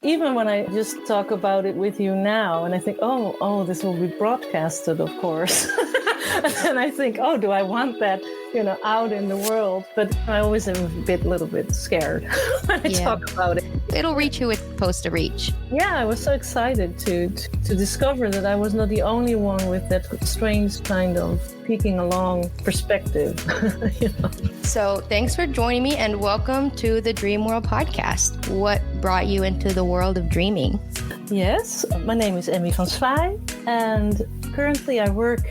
even when I just talk about it with you now, and I think, oh, this will be broadcasted, of course. And then I think, oh, do I want that, out in the world? But I always am a little bit scared when I talk about it. It'll reach who it's supposed to reach. Yeah, I was so excited to discover that I was not the only one with that strange kind of peeking along perspective. So thanks for joining me and welcome to the Dreamworld podcast. What brought you into the world of dreaming? Yes, my name is Emmy van Zwaai, and currently I work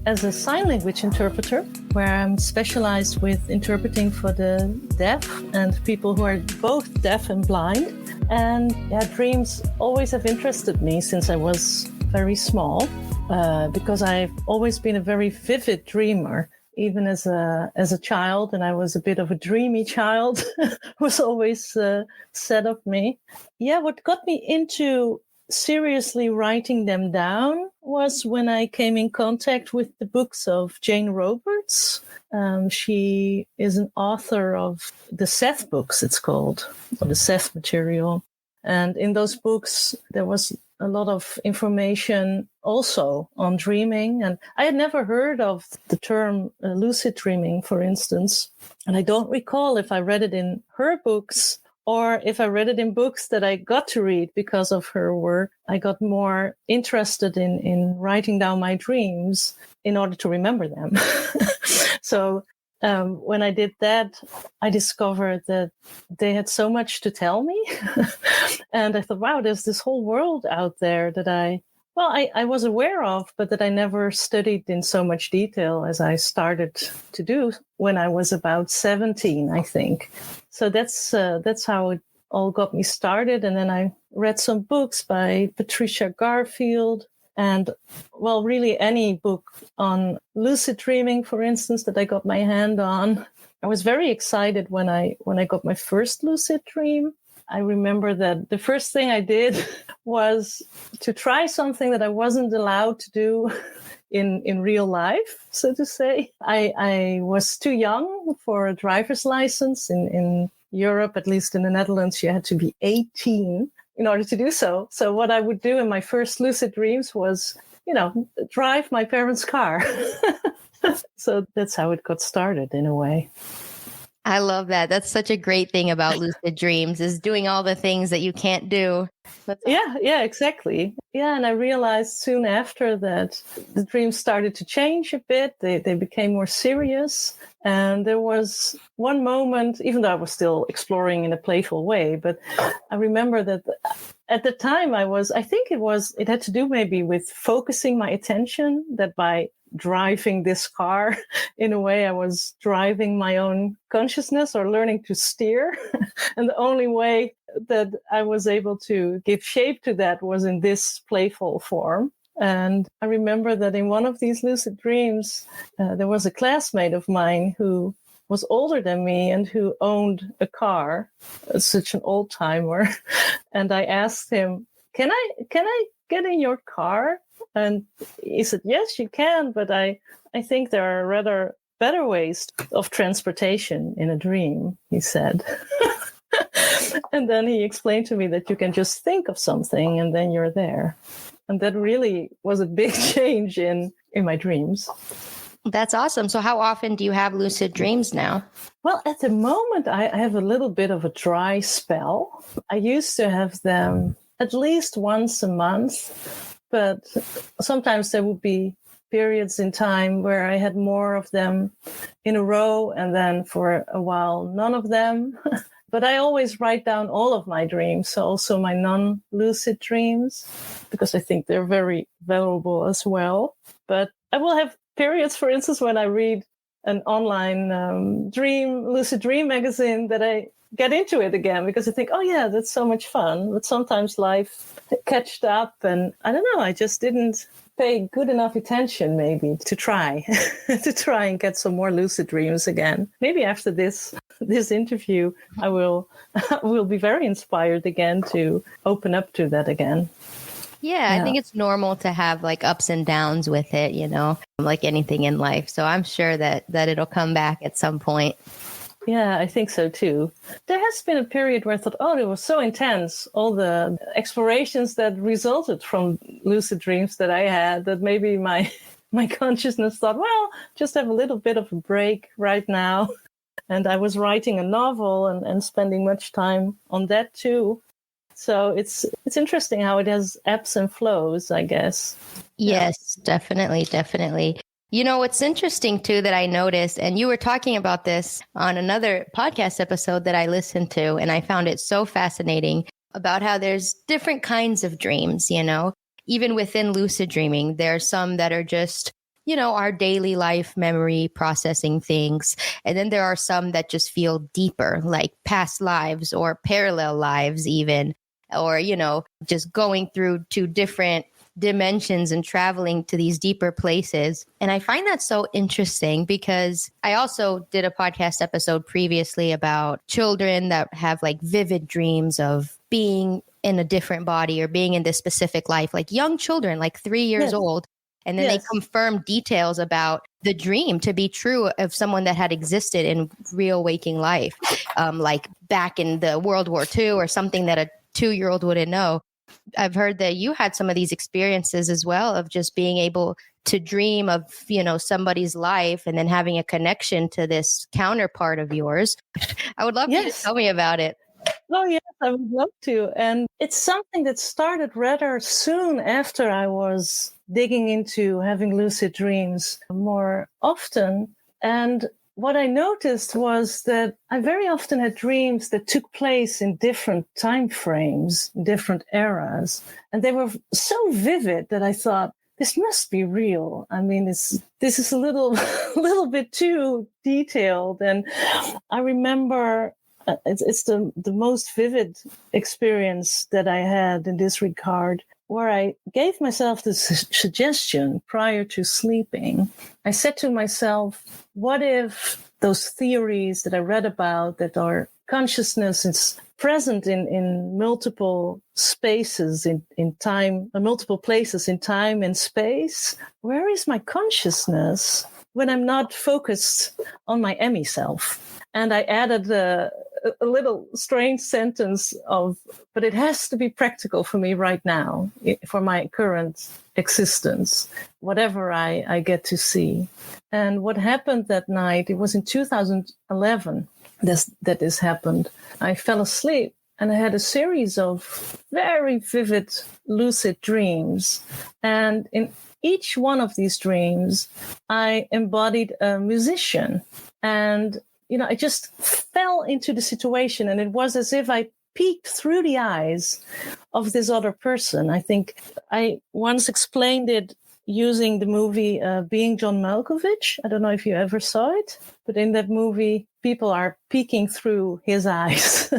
as a sign language interpreter, where I'm specialized with interpreting for the deaf and people who are both deaf and blind. And dreams always have interested me since I was very small, because I've always been a very vivid dreamer. Even as a child, and I was a bit of a dreamy child, was always said of me. Yeah, what got me into seriously writing them down was when I came in contact with the books of Jane Roberts. She is an author of the Seth books, it's called, or the Seth material. And in those books, there was a lot of information also on dreaming. And I had never heard of the term lucid dreaming, for instance. And I don't recall if I read it in her books or if I read it in books that I got to read because of her work. I got more interested in writing down my dreams in order to remember them. So when I did that, I discovered that they had so much to tell me. And I thought, wow, there's this whole world out there that I was aware of, but that I never studied in so much detail as I started to do when I was about 17, I think. So that's how it all got me started. And then I read some books by Patricia Garfield. And, really any book on lucid dreaming, for instance, that I got my hand on. I was very excited when I got my first lucid dream. I remember that the first thing I did was to try something that I wasn't allowed to do in real life, so to say. I was too young for a driver's license. In Europe, at least in the Netherlands, you had to be 18 in order to do so. So what I would do in my first lucid dreams was, drive my parents' car. So that's how it got started in a way. I love that. That's such a great thing about lucid dreams, is doing all the things that you can't do. Yeah, exactly. Yeah, and I realized soon after that the dreams started to change a bit. They became more serious. And there was one moment, even though I was still exploring in a playful way, but I remember that at the time I think it had to do maybe with focusing my attention, that by driving this car, in a way, I was driving my own consciousness or learning to steer. And the only way that I was able to give shape to that was in this playful form. And I remember that in one of these lucid dreams, there was a classmate of mine who was older than me and who owned a car, such an old timer. And I asked him, can I get in your car? And he said, yes, you can, but I think there are rather better ways of transportation in a dream, he said. And then he explained to me that you can just think of something and then you're there. And that really was a big change in my dreams. That's awesome. So how often do you have lucid dreams now? Well, at the moment, I have a little bit of a dry spell. I used to have them at least once a month. But sometimes there would be periods in time where I had more of them in a row, and then for a while, none of them. But I always write down all of my dreams, so also my non-lucid dreams, because I think they're very valuable as well. But I will have periods, for instance, when I read an online lucid dream magazine, that I get into it again because I think, oh yeah, that's so much fun. But sometimes life catched up, and I don't know, I just didn't pay good enough attention maybe to try and get some more lucid dreams again. Maybe after this interview, I will be very inspired again to open up to that again. Yeah, I think it's normal to have like ups and downs with it, like anything in life. So I'm sure that it'll come back at some point. Yeah, I think so too. There has been a period where I thought, oh, it was so intense, all the explorations that resulted from lucid dreams that I had, that maybe my my consciousness thought, well, just have a little bit of a break right now. And I was writing a novel and spending much time on that too. So it's interesting how it has ebbs and flows, I guess. Yes, definitely, definitely. You know, what's interesting too that I noticed, and you were talking about this on another podcast episode that I listened to, and I found it so fascinating about how there's different kinds of dreams, you know, even within lucid dreaming, there are some that are just, you know, our daily life memory processing things. And then there are some that just feel deeper, like past lives or parallel lives, even, or, you know, just going through to different dimensions and traveling to these deeper places. And I find that so interesting because I also did a podcast episode previously about children that have like vivid dreams of being in a different body or being in this specific life, like young children, like 3 years old. And then they confirm details about the dream to be true of someone that had existed in real waking life, like back in the World War II or something that a 2-year-old wouldn't know. I've heard that you had some of these experiences as well of just being able to dream of, you know, somebody's life and then having a connection to this counterpart of yours. I would love you to tell me about it. Oh, yes, I would love to. And it's something that started rather soon after I was digging into having lucid dreams more often. And what I noticed was that I very often had dreams that took place in different time frames, different eras. And they were so vivid that I thought, this must be real. I mean, this is a little bit too detailed. And I remember it's the most vivid experience that I had in this regard, where I gave myself this suggestion prior to sleeping. I said to myself, what if those theories that I read about, that our consciousness is present in multiple spaces in time, multiple places in time and space, where is my consciousness when I'm not focused on my Emmy self? And I added a little strange sentence of, but it has to be practical for me right now, for my current existence, whatever I get to see. And what happened that night, it was in 2011 that this happened. I fell asleep and I had a series of very vivid lucid dreams. And in each one of these dreams, I embodied a musician. And you know, I just fell into the situation, and it was as if I peeked through the eyes of this other person. I think I once explained it using the movie Being John Malkovich. I don't know if you ever saw it, but in that movie, people are peeking through his eyes.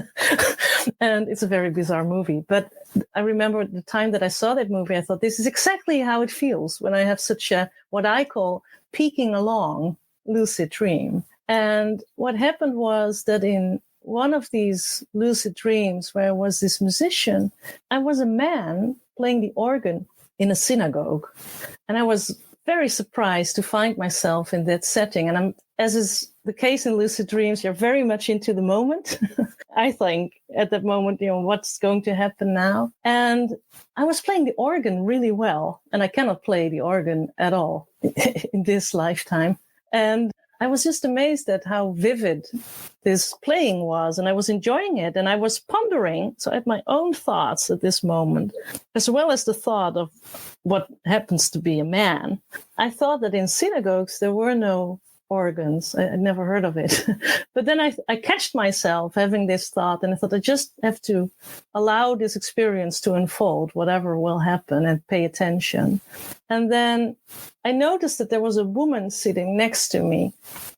And it's a very bizarre movie. But I remember the time that I saw that movie, I thought, this is exactly how it feels when I have such a, what I call peeking along lucid dream. And what happened was that in one of these lucid dreams where I was this musician, I was a man playing the organ in a synagogue. And I was very surprised to find myself in that setting. And as is the case in lucid dreams, you're very much into the moment. I think at that moment, you know, what's going to happen now? And I was playing the organ really well. And I cannot play the organ at all in this lifetime. And I was just amazed at how vivid this playing was, and I was enjoying it. And I was pondering, so I had my own thoughts at this moment, as well as the thought of what happens to be a man. I thought that in synagogues, there were no organs. I'd never heard of it. But then I catched myself having this thought, and I thought I just have to allow this experience to unfold, whatever will happen, and pay attention. And then I noticed that there was a woman sitting next to me.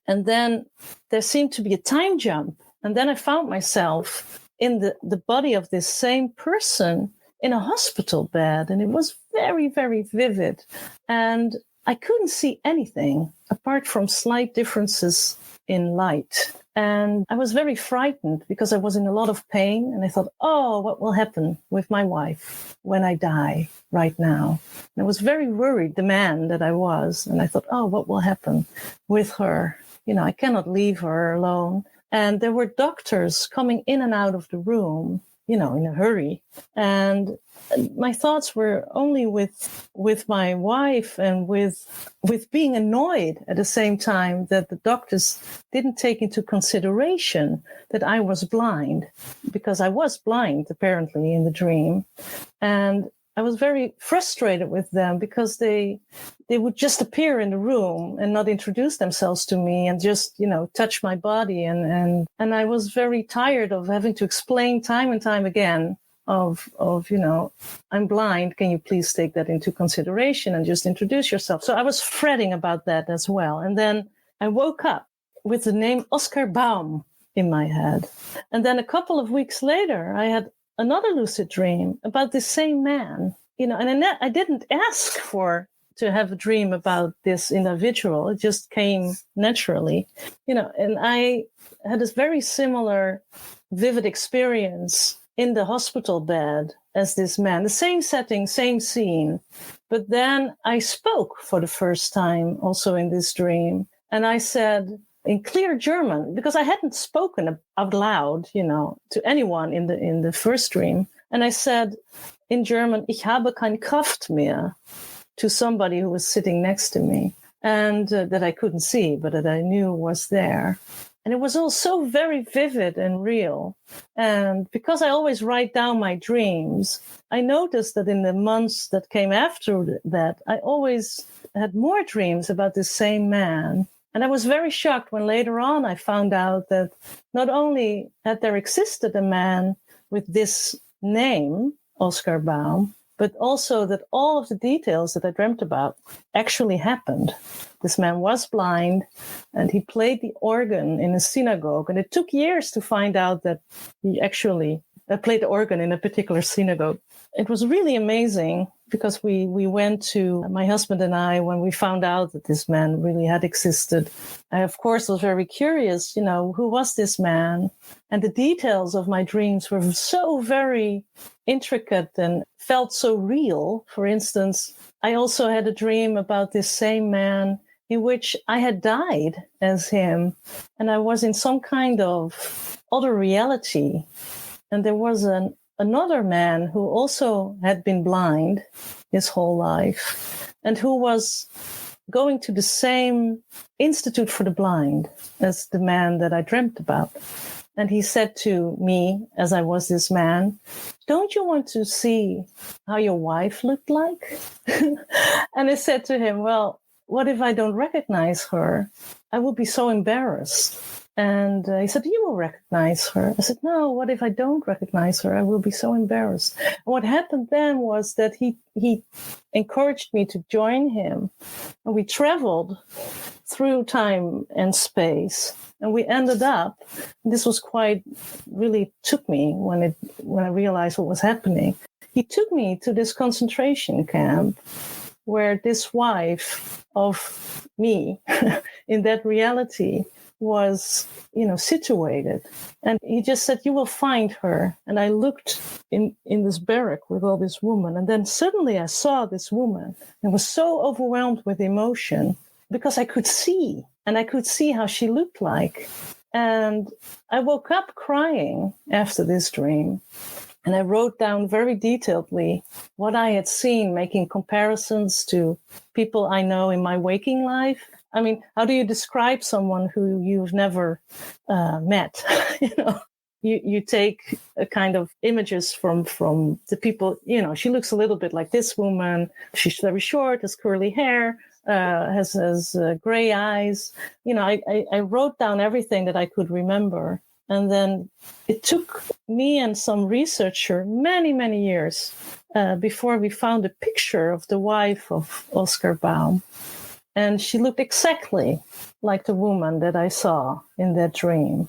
And then there seemed to be a time jump. And then I found myself in the body of this same person in a hospital bed. And it was very, very vivid. And I couldn't see anything apart from slight differences in light. And I was very frightened because I was in a lot of pain. And I thought, oh, what will happen with my wife when I die right now? And I was very worried, the man that I was. And I thought, oh, what will happen with her? You know, I cannot leave her alone. And there were doctors coming in and out of the room, in a hurry. And my thoughts were only with my wife and with being annoyed at the same time that the doctors didn't take into consideration that I was blind, because I was blind, apparently, in the dream. And I was very frustrated with them because they would just appear in the room and not introduce themselves to me and just, touch my body. And I was very tired of having to explain time and time again of I'm blind. Can you please take that into consideration and just introduce yourself? So I was fretting about that as well. And then I woke up with the name Oskar Baum in my head. And then a couple of weeks later, I had another lucid dream about the same man, and I didn't ask to have a dream about this individual. It just came naturally, and I had this very similar vivid experience in the hospital bed as this man, the same setting, same scene. But then I spoke for the first time also in this dream. And I said, in clear German, because I hadn't spoken out loud, to anyone in the first dream. And I said in German, "Ich habe keine Kraft mehr," to somebody who was sitting next to me, and that I couldn't see, but that I knew was there. And it was all so very vivid and real. And because I always write down my dreams, I noticed that in the months that came after that, I always had more dreams about this same man. And I was very shocked when later on I found out that not only had there existed a man with this name, Oskar Baum, but also that all of the details that I dreamt about actually happened. This man was blind, and he played the organ in a synagogue. And it took years to find out that he actually played the organ in a particular synagogue. It was really amazing because we went to, my husband and I, when we found out that this man really had existed. I, of course, was very curious, who was this man? And the details of my dreams were so very intricate and felt so real. For instance, I also had a dream about this same man in which I had died as him, and I was in some kind of other reality. And there was another man who also had been blind his whole life and who was going to the same Institute for the Blind as the man that I dreamt about. And he said to me, as I was this man, "Don't you want to see how your wife looked like?" And I said to him, "Well, what if I don't recognize her? I will be so embarrassed." And he said, "You will recognize her." I said, "No, what if I don't recognize her? I will be so embarrassed." And what happened then was that he encouraged me to join him. And we traveled through time and space. And we ended up, this was really took me when I realized what was happening. He took me to this concentration camp where this wife of me in that reality was, situated. And he just said, "You will find her." And I looked in this barrack with all this women. And then suddenly I saw this woman and was so overwhelmed with emotion because I could see, and I could see how she looked like. And I woke up crying after this dream. And I wrote down very detailedly what I had seen, making comparisons to people I know in my waking life. I mean, how do you describe someone who you've never met? You take a kind of images from the people, she looks a little bit like this woman. She's very short, has curly hair, has gray eyes. I wrote down everything that I could remember. And then it took me and some researcher many, many years before we found a picture of the wife of Oskar Baum. And she looked exactly like the woman that I saw in that dream.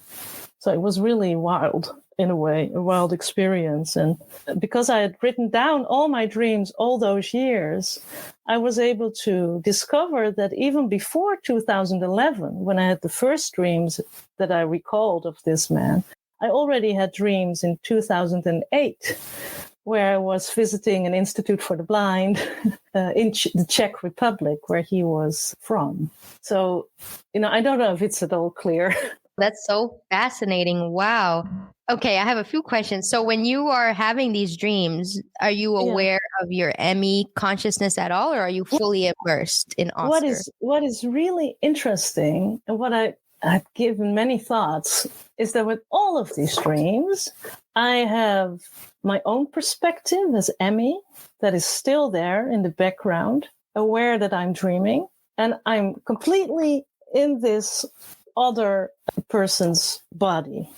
So it was really wild, in a way, a wild experience. And because I had written down all my dreams all those years, I was able to discover that even before 2011, when I had the first dreams that I recalled of this man, I already had dreams in 2008, where I was visiting an Institute for the Blind in the Czech Republic, where he was from. So, I don't know if it's at all clear That's so fascinating. Wow. Okay, I have a few questions. So when you are having these dreams, are you Yeah. aware of your Emmy consciousness at all, or are you fully immersed in Oscar? What is really interesting, and what I've given many thoughts, is that with all of these dreams, I have my own perspective as Emmy that is still there in the background, aware that I'm dreaming, and I'm completely in this other person's body.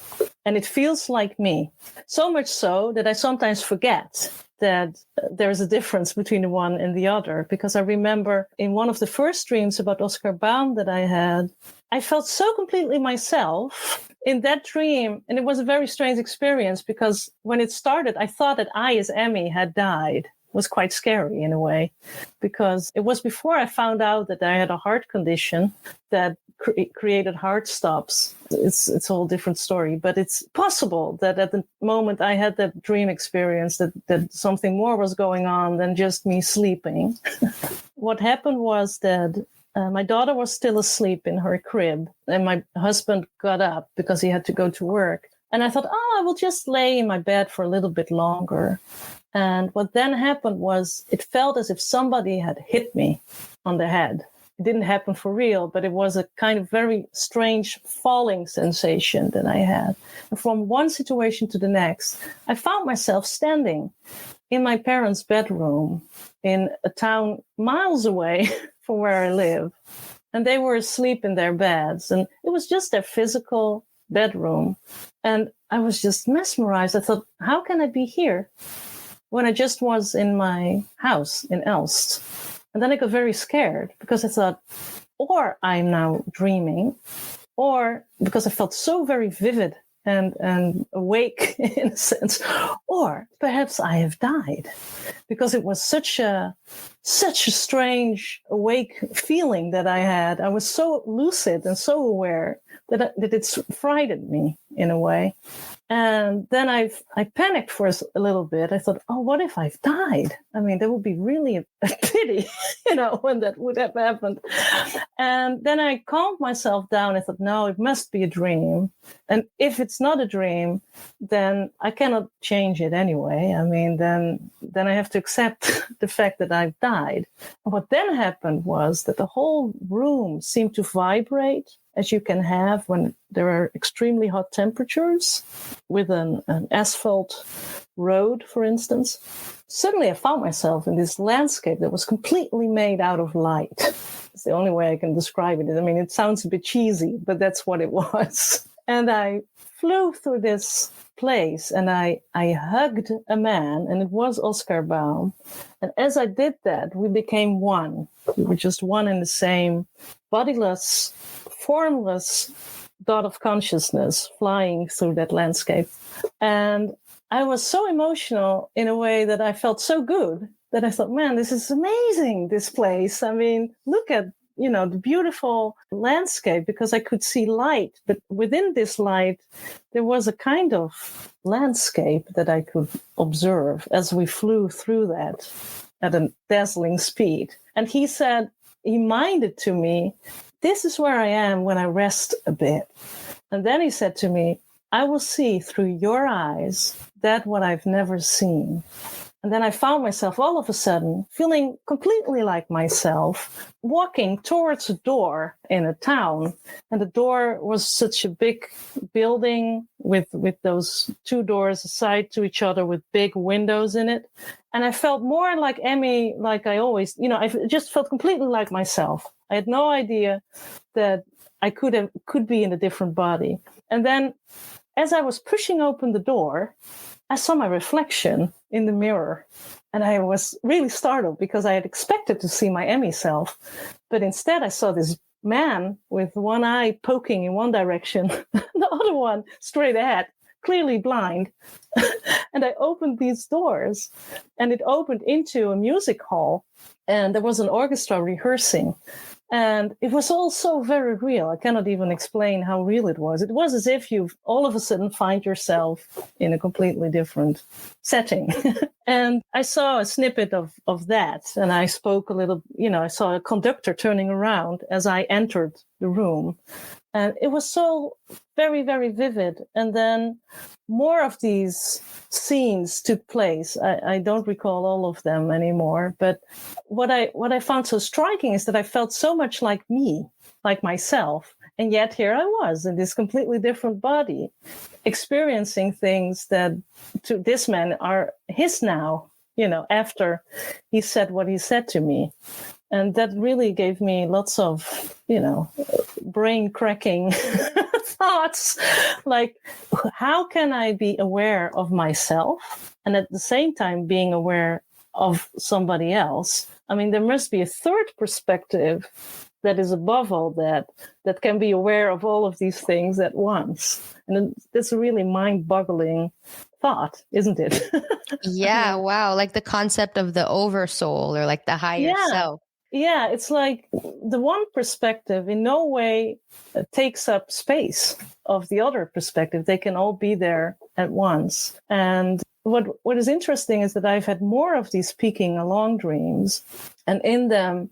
And it feels like me. So much so that I sometimes forget that there's a difference between the one and the other. Because I remember in one of the first dreams about Oskar Baum that I had, I felt so completely myself in that dream. And it was a very strange experience because when it started, I thought that I, as Emmy, had died. It was quite scary in a way, because it was before I found out that I had a heart condition that created heart stops. It's a whole different story, but it's possible that at the moment I had that dream experience that something more was going on than just me sleeping. What happened was that my daughter was still asleep in her crib, and my husband got up because he had to go to work. And I thought, I will just lay in my bed for a little bit longer. And what then happened was it felt as if somebody had hit me on the head. It didn't happen for real, but it was a kind of very strange falling sensation that I had. And from one situation to the next, I found myself standing in my parents' bedroom in a town miles away from where I live. And they were asleep in their beds. And it was just their physical bedroom. And I was just mesmerized. I thought, how can I be here when I just was in my house in Elst? And then I got very scared because I thought, or I'm now dreaming, or because I felt so very vivid and awake in a sense, or perhaps I have died, because it was such a strange awake feeling that I had. I was so lucid and so aware that it frightened me in a way. And then I panicked for a little bit. I thought, what if I've died? I mean, that would be really a pity, when that would have happened. And then I calmed myself down. I thought, no, it must be a dream. And if it's not a dream, then I cannot change it anyway. I mean, then I have to accept the fact that I've died. And what then happened was that the whole room seemed to vibrate, as you can have when there are extremely hot temperatures with an asphalt road, for instance. Suddenly I found myself in this landscape that was completely made out of light. It's the only way I can describe it. I mean, it sounds a bit cheesy, but that's what it was. And I flew through this place and I hugged a man, and it was Oskar Baum. And as I did that, we became one. We were just one and the same, bodiless, formless dot of consciousness flying through that landscape. And I was so emotional in a way that I felt so good that I thought, man, this is amazing, this place. I mean, look at, the beautiful landscape, because I could see light. But within this light, there was a kind of landscape that I could observe as we flew through that at a dazzling speed. And he minded to me, this is where I am when I rest a bit. And then he said to me, I will see through your eyes that what I've never seen. And then I found myself all of a sudden feeling completely like myself, walking towards a door in a town. And the door was such a big building with those two doors aside to each other with big windows in it. And I felt more like Emmy, like I always, I just felt completely like myself. I had no idea that I could be in a different body. And then as I was pushing open the door, I saw my reflection in the mirror. And I was really startled because I had expected to see my Emmy self. But instead I saw this man with one eye poking in one direction, the other one straight ahead, clearly blind. And I opened these doors and it opened into a music hall. And there was an orchestra rehearsing. And it was all so very real. I cannot even explain how real it was. It was as if you all of a sudden find yourself in a completely different setting. And I saw a snippet of that. And I spoke a little, I saw a conductor turning around as I entered the room. And it was so very, very vivid. And then more of these scenes took place. I don't recall all of them anymore. But what I found so striking is that I felt so much like me, like myself. And yet here I was in this completely different body, experiencing things that to this man are his now, after he said what he said to me. And that really gave me lots of, brain cracking thoughts. Like, how can I be aware of myself and at the same time being aware of somebody else? I mean, there must be a third perspective that is above all that can be aware of all of these things at once. And it's a really mind-boggling thought, isn't it? Yeah, wow. Like the concept of the oversoul or like the higher self. Yeah, it's like the one perspective in no way takes up space of the other perspective. They can all be there at once. And what is interesting is that I've had more of these peeking along dreams. And in them,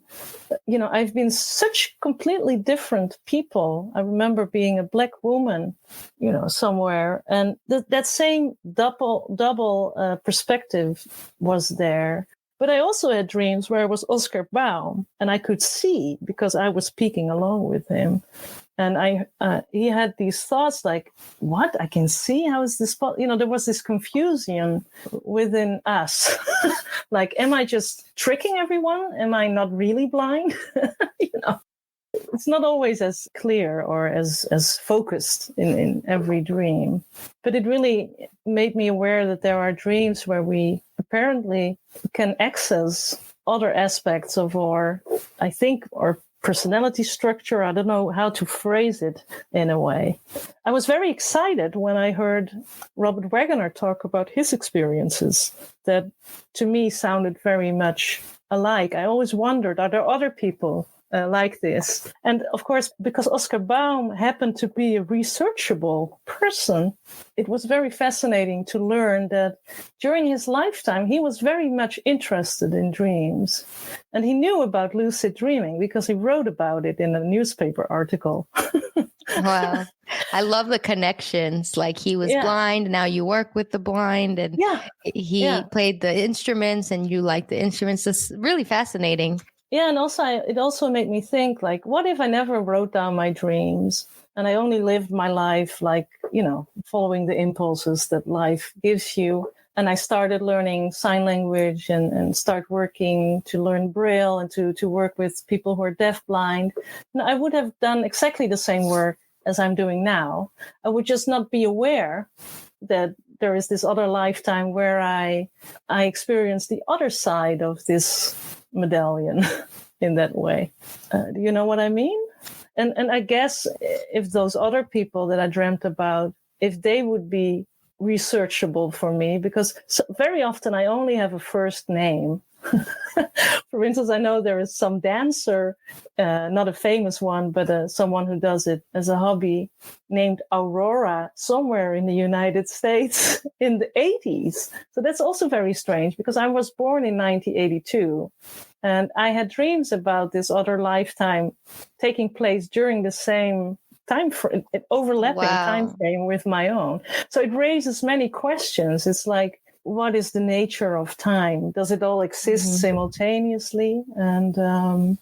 I've been such completely different people. I remember being a Black woman, somewhere. And that same double perspective was there. But I also had dreams where I was Oskar Baum, and I could see because I was peeking along with him. And he had these thoughts like, what? I can see? How is this? There was this confusion within us. Like, am I just tricking everyone? Am I not really blind? It's not always as clear or as focused in every dream. But it really made me aware that there are dreams where we apparently can access other aspects of our personality structure. I don't know how to phrase it in a way. I was very excited when I heard Robert Waggoner talk about his experiences that to me sounded very much alike. I always wondered, are there other people like this? And of course, because Oskar Baum happened to be a researchable person, it was very fascinating to learn that during his lifetime, he was very much interested in dreams. And he knew about lucid dreaming because he wrote about it in a newspaper article. Wow. I love the connections. Like he was blind. Now you work with the blind, and he played the instruments and you like the instruments. It's really fascinating. Yeah, and also it also made me think, like, what if I never wrote down my dreams and I only lived my life like, following the impulses that life gives you. And I started learning sign language and start working to learn Braille and to work with people who are deafblind. And I would have done exactly the same work as I'm doing now. I would just not be aware that there is this other lifetime where I experienced the other side of this medallion in that way. Do you know what I mean? And I guess if those other people that I dreamt about, if they would be researchable for me, because very often I only have a first name. For instance, I know there is some dancer, not a famous one, but someone who does it as a hobby, named Aurora, somewhere in the United States in the 80s. So that's also very strange because I was born in 1982. And I had dreams about this other lifetime taking place during the same time frame, overlapping time frame with my own. So it raises many questions. It's like, what is the nature of time? Does it all exist simultaneously? And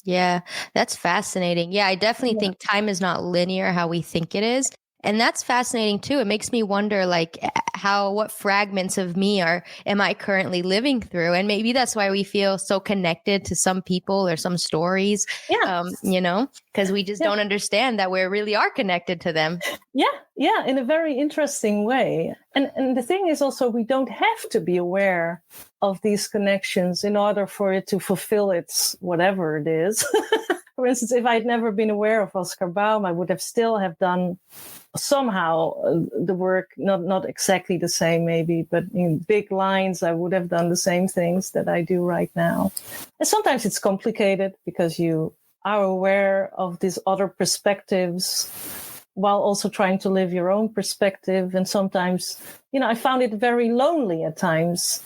yeah, that's fascinating. Yeah, I definitely think time is not linear how we think it is. And that's fascinating too. It makes me wonder, like, what fragments of me am I currently living through? And maybe that's why we feel so connected to some people or some stories, because we just don't understand that we really are connected to them. Yeah, in a very interesting way. And the thing is also, we don't have to be aware of these connections in order for it to fulfill its whatever it is. For instance, if I'd never been aware of Oskar Baum, I would have still have done somehow the work, not exactly the same maybe, but in big lines, I would have done the same things that I do right now. And sometimes it's complicated because you are aware of these other perspectives while also trying to live your own perspective. And sometimes, I found it very lonely at times,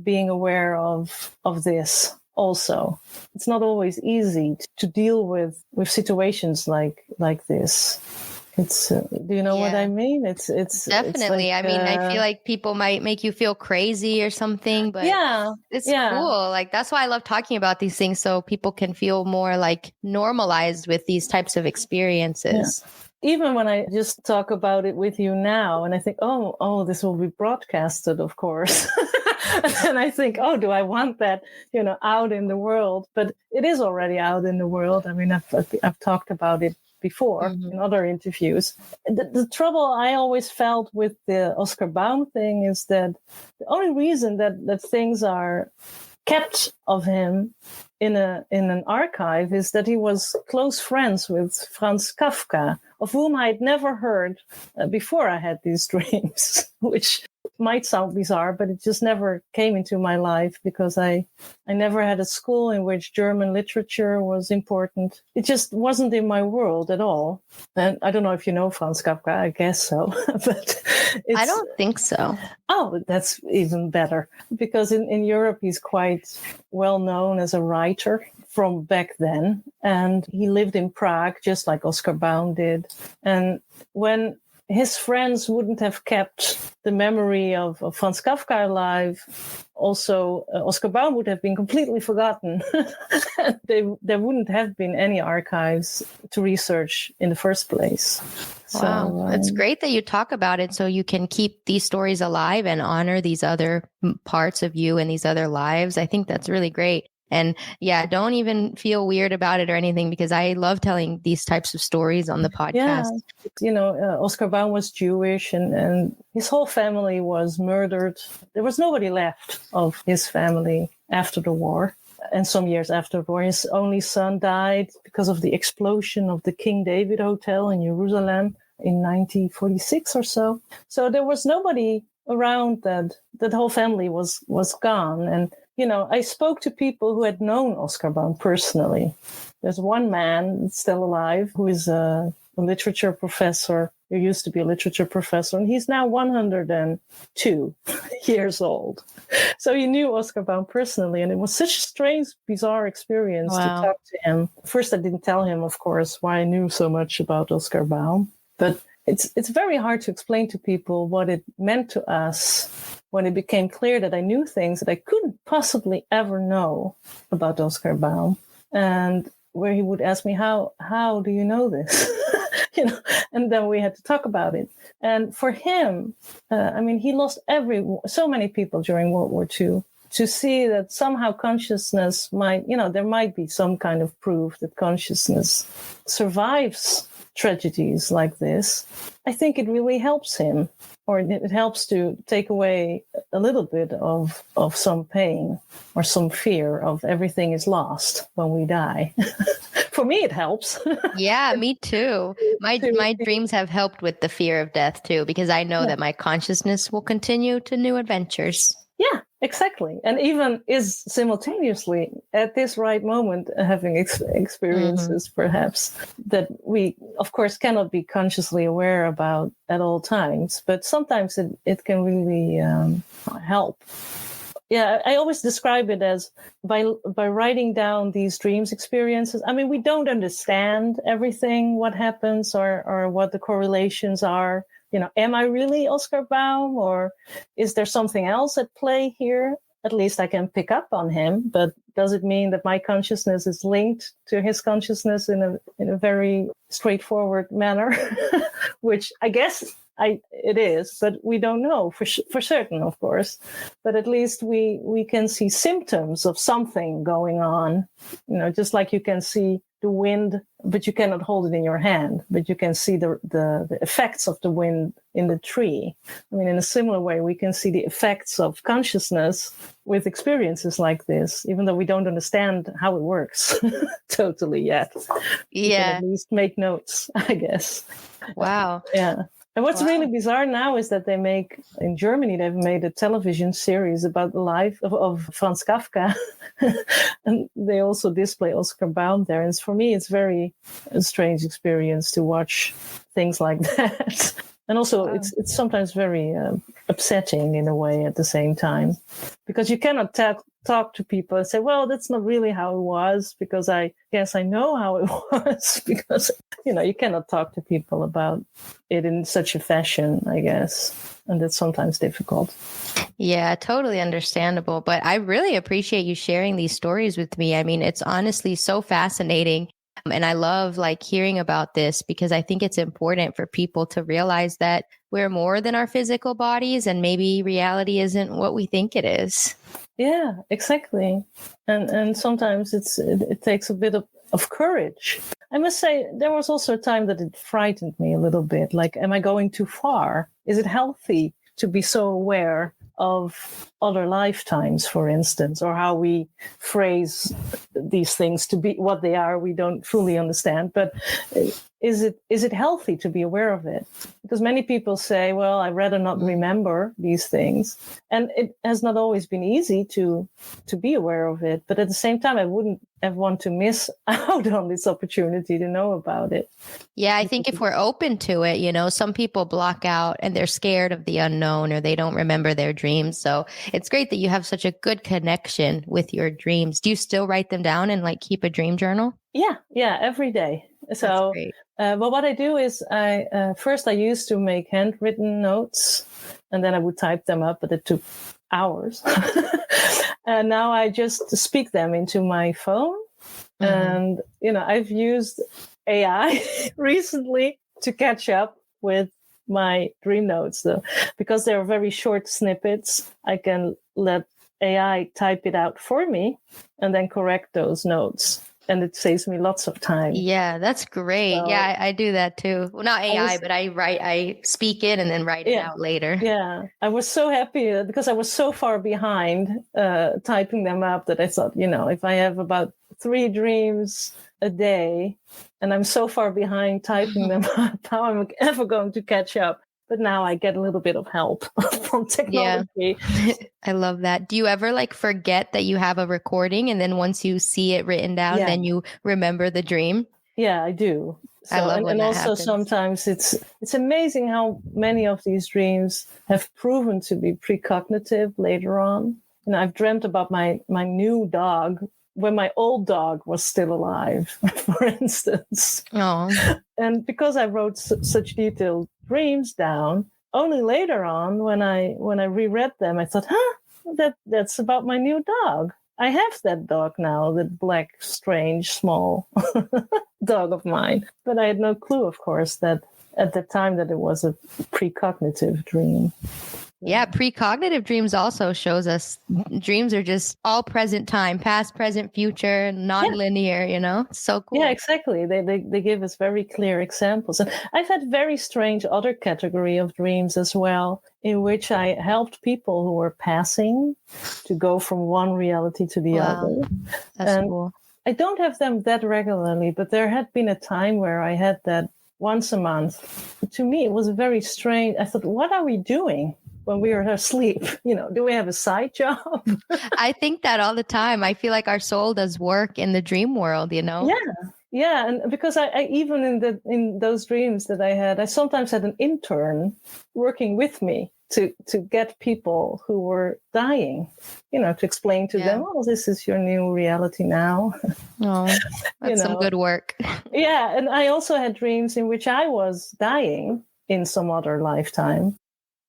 being aware of this also. It's not always easy to deal with situations like this. It's do you know what I mean? It's definitely. like, I mean, I feel like people might make you feel crazy or something, but it's cool. Like that's why I love talking about these things, so people can feel more like normalized with these types of experiences. Even when I just talk about it with you now, and I think, oh, this will be broadcasted, of course. And I think, oh, do I want that, out in the world? But it is already out in the world. I mean, I've talked about it before in other interviews. The trouble I always felt with the Oskar Baum thing is that the only reason that things are kept of him in an archive is that he was close friends with Franz Kafka, of whom I had never heard before I had these dreams, which might sound bizarre, but it just never came into my life because I never had a school in which German literature was important. It just wasn't in my world at all. And I don't know if you know Franz Kafka, I guess so. But I don't think so. Oh, that's even better, because in Europe, he's quite well known as a writer from back then. And he lived in Prague, just like Oskar Baum did. And when his friends wouldn't have kept the memory of Franz Kafka alive, also Oskar Baum would have been completely forgotten. There wouldn't have been any archives to research in the first place. Wow. So, it's great that you talk about it so you can keep these stories alive and honor these other parts of you and these other lives. I think that's really great. And don't even feel weird about it or anything, because I love telling these types of stories on the podcast. Yeah, Oskar Baum was Jewish and his whole family was murdered. There was nobody left of his family after the war. And some years after the war, his only son died because of the explosion of the King David Hotel in Jerusalem in 1946 or so. So there was nobody around that the whole family was gone. And I spoke to people who had known Oskar Baum personally. There's one man still alive who is a literature professor. He used to be a literature professor, and he's now 102 years old. So he knew Oskar Baum personally, and it was such a strange, bizarre experience to talk to him. First, I didn't tell him, of course, why I knew so much about Oskar Baum, but it's very hard to explain to people what it meant to us when it became clear that I knew things that I couldn't possibly ever know about Oskar Baum. And where he would ask me, how do you know this? And then we had to talk about it. And for him, he lost so many people during World War II. To see that somehow consciousness might, there might be some kind of proof that consciousness survives tragedies like this, I think it really helps him, or it helps to take away a little bit of some pain or some fear of everything is lost when we die. For me, it helps. Yeah, me too. My dreams have helped with the fear of death too, because I know that my consciousness will continue to new adventures. Yeah, exactly. And even is simultaneously at this right moment having experiences perhaps that we, of course, cannot be consciously aware about at all times. But sometimes it can really help. Yeah, I always describe it as by writing down these dreams experiences. I mean, we don't understand everything, what happens or what the correlations are. Am I really Oskar Baum, or is there something else at play here? At least I can pick up on him, but does it mean that my consciousness is linked to his consciousness in a very straightforward manner? Which I guess it is, but we don't know for certain, of course. But at least we can see symptoms of something going on, just like you can see the wind, but you cannot hold it in your hand, but you can see the effects of the wind in the tree. I mean, in a similar way, we can see the effects of consciousness with experiences like this, even though we don't understand how it works totally yet. Yeah. You can at least make notes, I guess. Wow. Yeah. And what's really bizarre now is that in Germany, they've made a television series about the life of Franz Kafka. And they also display Oskar Baum there. And for me, it's very a strange experience to watch things like that. And also, it's sometimes very upsetting in a way at the same time, because you cannot talk to people and say, well, that's not really how it was, because I guess I know how it was, because, you cannot talk to people about it in such a fashion, I guess. And that's sometimes difficult. Yeah, totally understandable. But I really appreciate you sharing these stories with me. I mean, it's honestly so fascinating. And I love hearing about this, because I think it's important for people to realize that we're more than our physical bodies, and maybe reality isn't what we think it is. Yeah, exactly. And sometimes it takes a bit of courage. I must say, there was also a time that it frightened me a little bit. Like, am I going too far? Is it healthy to be so aware of other lifetimes, for instance, or how we phrase these things to be what they are? We don't fully understand, but is it healthy to be aware of it? Because many people say, well, I'd rather not remember these things. And it has not always been easy to be aware of it. But at the same time, I wouldn't want to miss out on this opportunity to know about it. Yeah, I think if we're open to it, some people block out and they're scared of the unknown, or they don't remember their dreams. So it's great that you have such a good connection with your dreams. Do you still write them down and keep a dream journal? Yeah, every day. So, but what I do is first I used to make handwritten notes, and then I would type them up, but it took hours. And now I just speak them into my phone. Mm-hmm. And, I've used AI recently to catch up with my dream notes, though, because they're very short snippets. I can let AI type it out for me and then correct those notes. And it saves me lots of time. Yeah, that's great. So, yeah, I do that too. Well, not AI, but I speak it and then write it out later. Yeah, I was so happy because I was so far behind typing them up that I thought, if I have about 3 dreams a day and I'm so far behind typing them up, how am I ever going to catch up? But now I get a little bit of help from technology. Yeah. I love that. Do you ever forget that you have a recording, and then once you see it written down, then you remember the dream? Yeah, I do. So, I love when that also happens. Sometimes it's amazing how many of these dreams have proven to be precognitive later on. I've dreamt about my new dog when my old dog was still alive, for instance. Oh. And because I wrote such detailed dreams down, only later on when I reread them, I thought, that's about my new dog. I have that dog now, that black, strange, small dog of mine. But I had no clue, of course, that at the time that it was a precognitive dream. Yeah, precognitive dreams also shows us dreams are just all present time, past, present, future, non-linear, So cool. Yeah, exactly. They give us very clear examples. And I've had very strange other category of dreams as well, in which I helped people who were passing to go from one reality to the other. That's cool. I don't have them that regularly, but there had been a time where I had that once a month. To me, it was very strange. I thought, what are we doing when we are asleep? Do we have a side job? I think that all the time. I feel like our soul does work in the dream world, Yeah, and because I even in those dreams that I had, I sometimes had an intern working with me to get people who were dying, to explain to them, oh, this is your new reality now. Oh, that's some good work. Yeah, and I also had dreams in which I was dying in some other lifetime.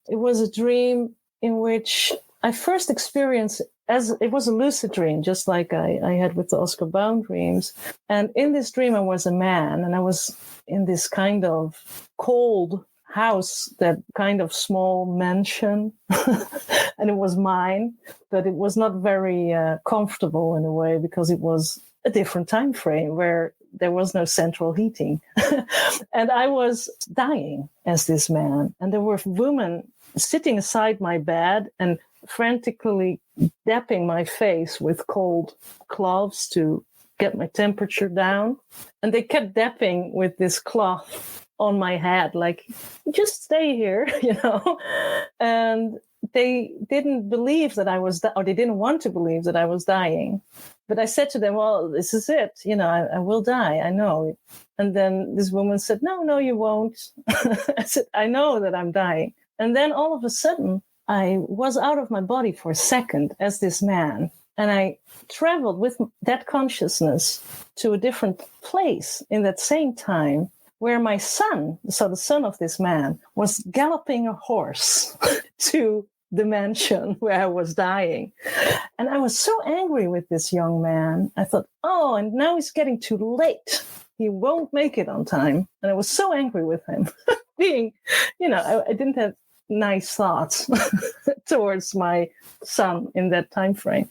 It was a dream in which I first experienced as it was a lucid dream, just like I had with the Oskar Baum dreams. And in this dream, I was a man, and I was in this kind of cold house, that kind of small mansion, and it was mine, but it was not very comfortable in a way, because it was a different time frame where there was no central heating. And I was dying as this man. And there were women sitting aside my bed and frantically dapping my face with cold cloths to get my temperature down. And they kept dapping with this cloth on my head, like, just stay here, And they didn't believe that I was, or they didn't want to believe that I was dying. But I said to them, well, this is it. I will die. I know. And then this woman said, no, you won't. I said, I know that I'm dying. And then all of a sudden, I was out of my body for a second as this man. And I traveled with that consciousness to a different place in that same time where my son, so the son of this man, was galloping a horse to the mansion where I was dying. And I was so angry with this young man. I thought, oh, and now it's getting too late. He won't make it on time. And I was so angry with him. Being, I didn't have nice thoughts towards my son in that time frame.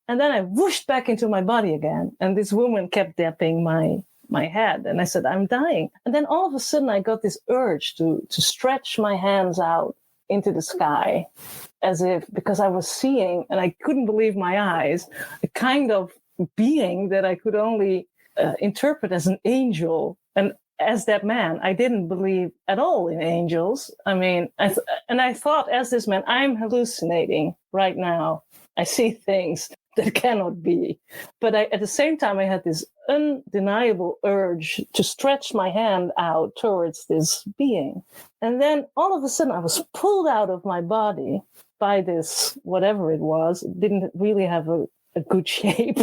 And then I whooshed back into my body again. And this woman kept dapping my head. And I said, I'm dying. And then all of a sudden I got this urge to stretch my hands out into the sky, as if, because I was seeing, and I couldn't believe my eyes, a kind of being that I could only interpret as an angel. And as that man, I didn't believe at all in angels. I mean, I thought, as this man, I'm hallucinating right now. I see things that cannot be. But at the same time, I had this undeniable urge to stretch my hand out towards this being. And then all of a sudden, I was pulled out of my body by this, whatever it was. It didn't really have a good shape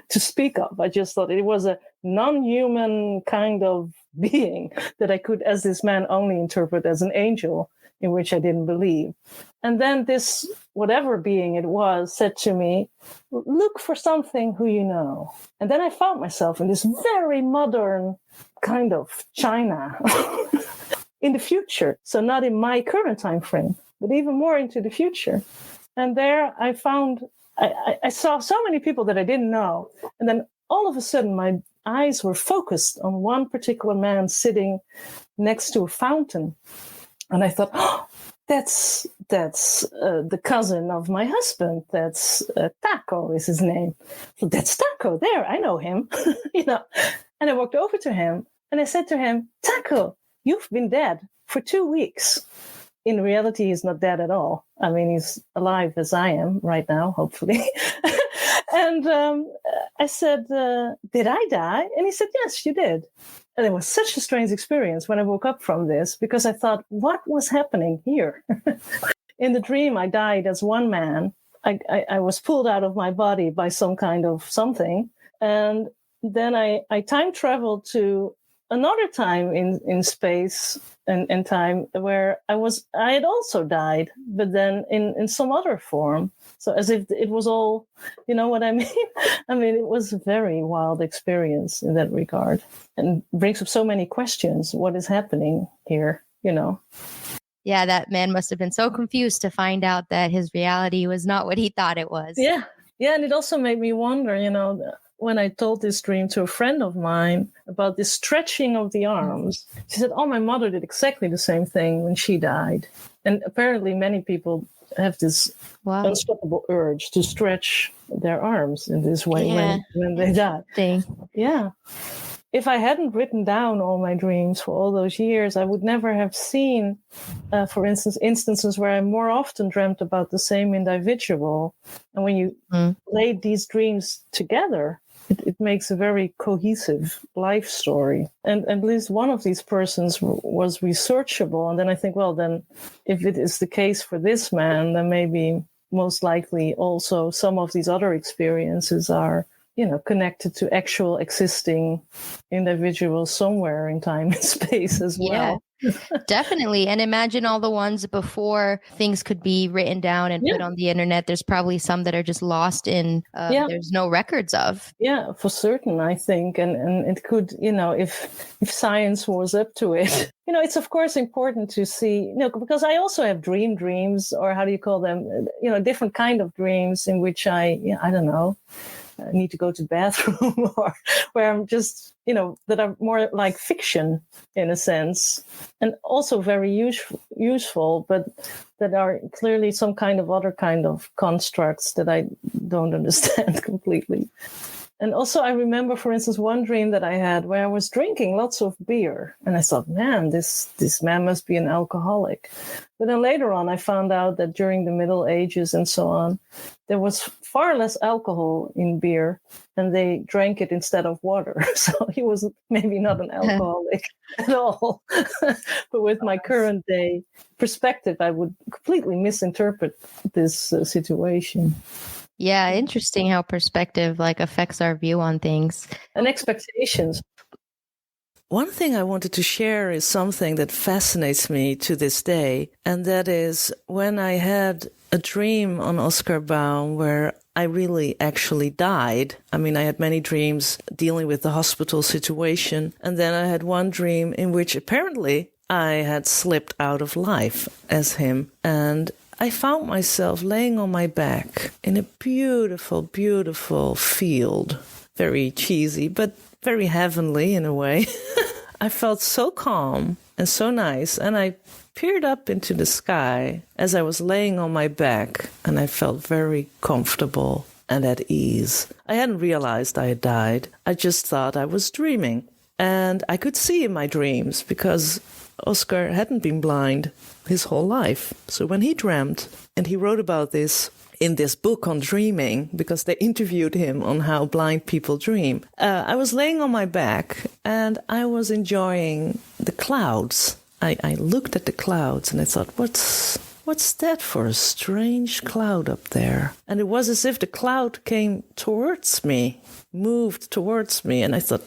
to speak of. I just thought it was a non-human kind of being that I could, as this man, only interpret as an angel, in which I didn't believe. And then this, whatever being it was, said to me, look for something who you know. And then I found myself in this very modern kind of China in the future. So not in my current time frame, but even more into the future. And there I found, I saw so many people that I didn't know. And then all of a sudden, my eyes were focused on one particular man sitting next to a fountain. And I thought, oh, that's the cousin of my husband. That's Taco is his name. So that's Taco. There, I know him. And I walked over to him and I said to him, Taco, you've been dead for 2 weeks. In reality, he's not dead at all. I mean, he's alive as I am right now, hopefully. And I said, did I die? And he said, yes, you did. And it was such a strange experience when I woke up from this, because I thought, what was happening here? In the dream, I died as one man. I was pulled out of my body by some kind of something. And then I time traveled to another time in space and time where I had also died, but then in some other form. So as if it was all, you know what I mean? I mean, it was a very wild experience in that regard, and brings up so many questions. What is happening here, Yeah, that man must have been so confused to find out that his reality was not what he thought it was. Yeah. And it also made me wonder, when I told this dream to a friend of mine about this stretching of the arms, she said, oh, my mother did exactly the same thing when she died. And apparently many people have this unstoppable urge to stretch their arms in this way when they die. Yeah. If I hadn't written down all my dreams for all those years, I would never have seen, for instance, instances where I more often dreamt about the same individual. And when you lay these dreams together, it makes a very cohesive life story. And at least one of these persons was researchable. And then I think, well, then if it is the case for this man, then maybe most likely also some of these other experiences are, connected to actual existing individuals somewhere in time and space as well. Yeah, definitely. And imagine all the ones before things could be written down and put on the internet. There's probably some that are just lost in, there's no records of. Yeah, for certain, I think. And it could, if science was up to it, it's of course important to see, because I also have dreams, or how do you call them? Different kind of dreams in which I don't know, I need to go to the bathroom, or where I'm just, that are more like fiction in a sense, and also very useful, but that are clearly some kind of other kind of constructs that I don't understand completely. And also I remember, for instance, one dream that I had where I was drinking lots of beer. And I thought, man, this man must be an alcoholic. But then later on, I found out that during the Middle Ages and so on, there was far less alcohol in beer, and they drank it instead of water. So he was maybe not an alcoholic at all. But with my current day perspective, I would completely misinterpret this situation. Yeah, interesting how perspective like affects our view on things. And expectations. One thing I wanted to share is something that fascinates me to this day, and that is when I had a dream on Oskar Baum where I really actually died. I mean, I had many dreams dealing with the hospital situation, and then I had one dream in which apparently I had slipped out of life as him, and I found myself laying on my back in a beautiful, beautiful field. Very cheesy, but very heavenly in a way. I felt so calm and so nice, and I peered up into the sky as I was laying on my back, and I felt very comfortable and at ease. I hadn't realized I had died. I just thought I was dreaming, and I could see in my dreams because Oskar hadn't been blind his whole life. So when he dreamt, and he wrote about this in this book on dreaming, because they interviewed him on how blind people dream, I was laying on my back and I was enjoying the clouds. I looked at the clouds and I thought, what's that for a strange cloud up there? And it was as if the cloud came towards me, moved towards me, and I thought,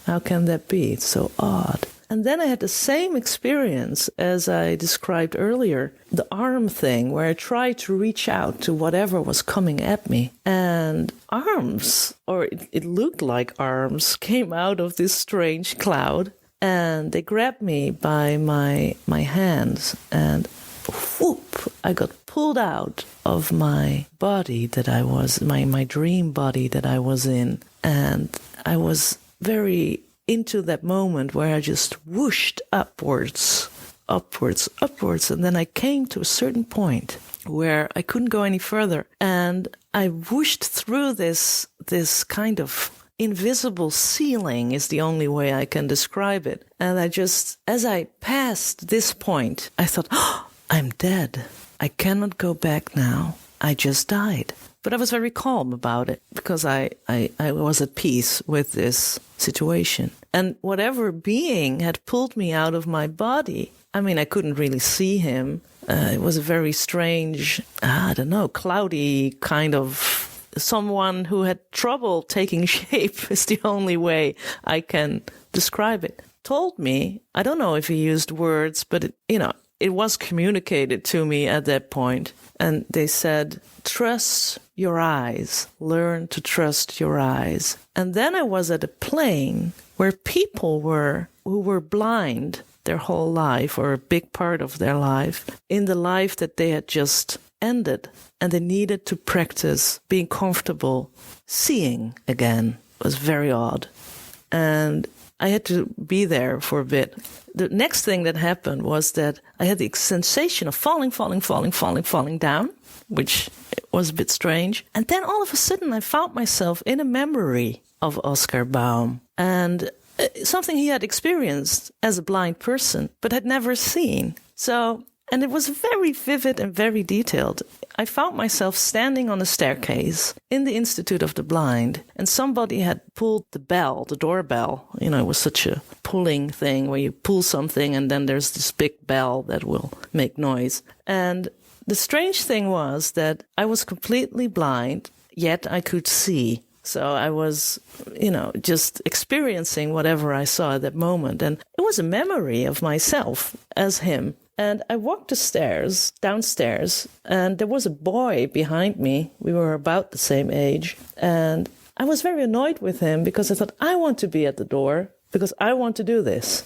how can that be? It's so odd. And then I had the same experience as I described earlier, the arm thing, where I tried to reach out to whatever was coming at me. And arms, or it looked like arms, came out of this strange cloud. And they grabbed me by my hands. And whoop, I got pulled out of my body that I was, my dream body that I was in. And I was very into that moment where I just whooshed upwards, and then I came to a certain point where I couldn't go any further, and I whooshed through this kind of invisible ceiling is the only way I can describe it. And I just, as I passed this point, I thought, oh, I'm dead. I cannot go back now. I just died. But I was very calm about it because I was at peace with this situation. And whatever being had pulled me out of my body, I mean, I couldn't really see him. It was a very strange, cloudy kind of someone who had trouble taking shape is the only way I can describe it. Told me, I don't know if he used words, but it was communicated to me at that point. And they said, trust your eyes, learn to trust your eyes. And then I was at a plane where people who were blind their whole life, or a big part of their life, in the life that they had just ended. And they needed to practice being comfortable seeing again. It was very odd. And I had to be there for a bit. The next thing that happened was that I had the sensation of falling down, which was a bit strange. And then all of a sudden I found myself in a memory of Oskar Baum, and something he had experienced as a blind person, but had never seen. And it was very vivid and very detailed. I found myself standing on a staircase in the Institute of the Blind, and somebody had pulled the doorbell. It was such a pulling thing where you pull something and then there's this big bell that will make noise. And the strange thing was that I was completely blind, yet I could see. So I was, just experiencing whatever I saw at that moment. And it was a memory of myself as him. And I walked downstairs, and there was a boy behind me. We were about the same age. And I was very annoyed with him because I thought, I want to be at the door because I want to do this.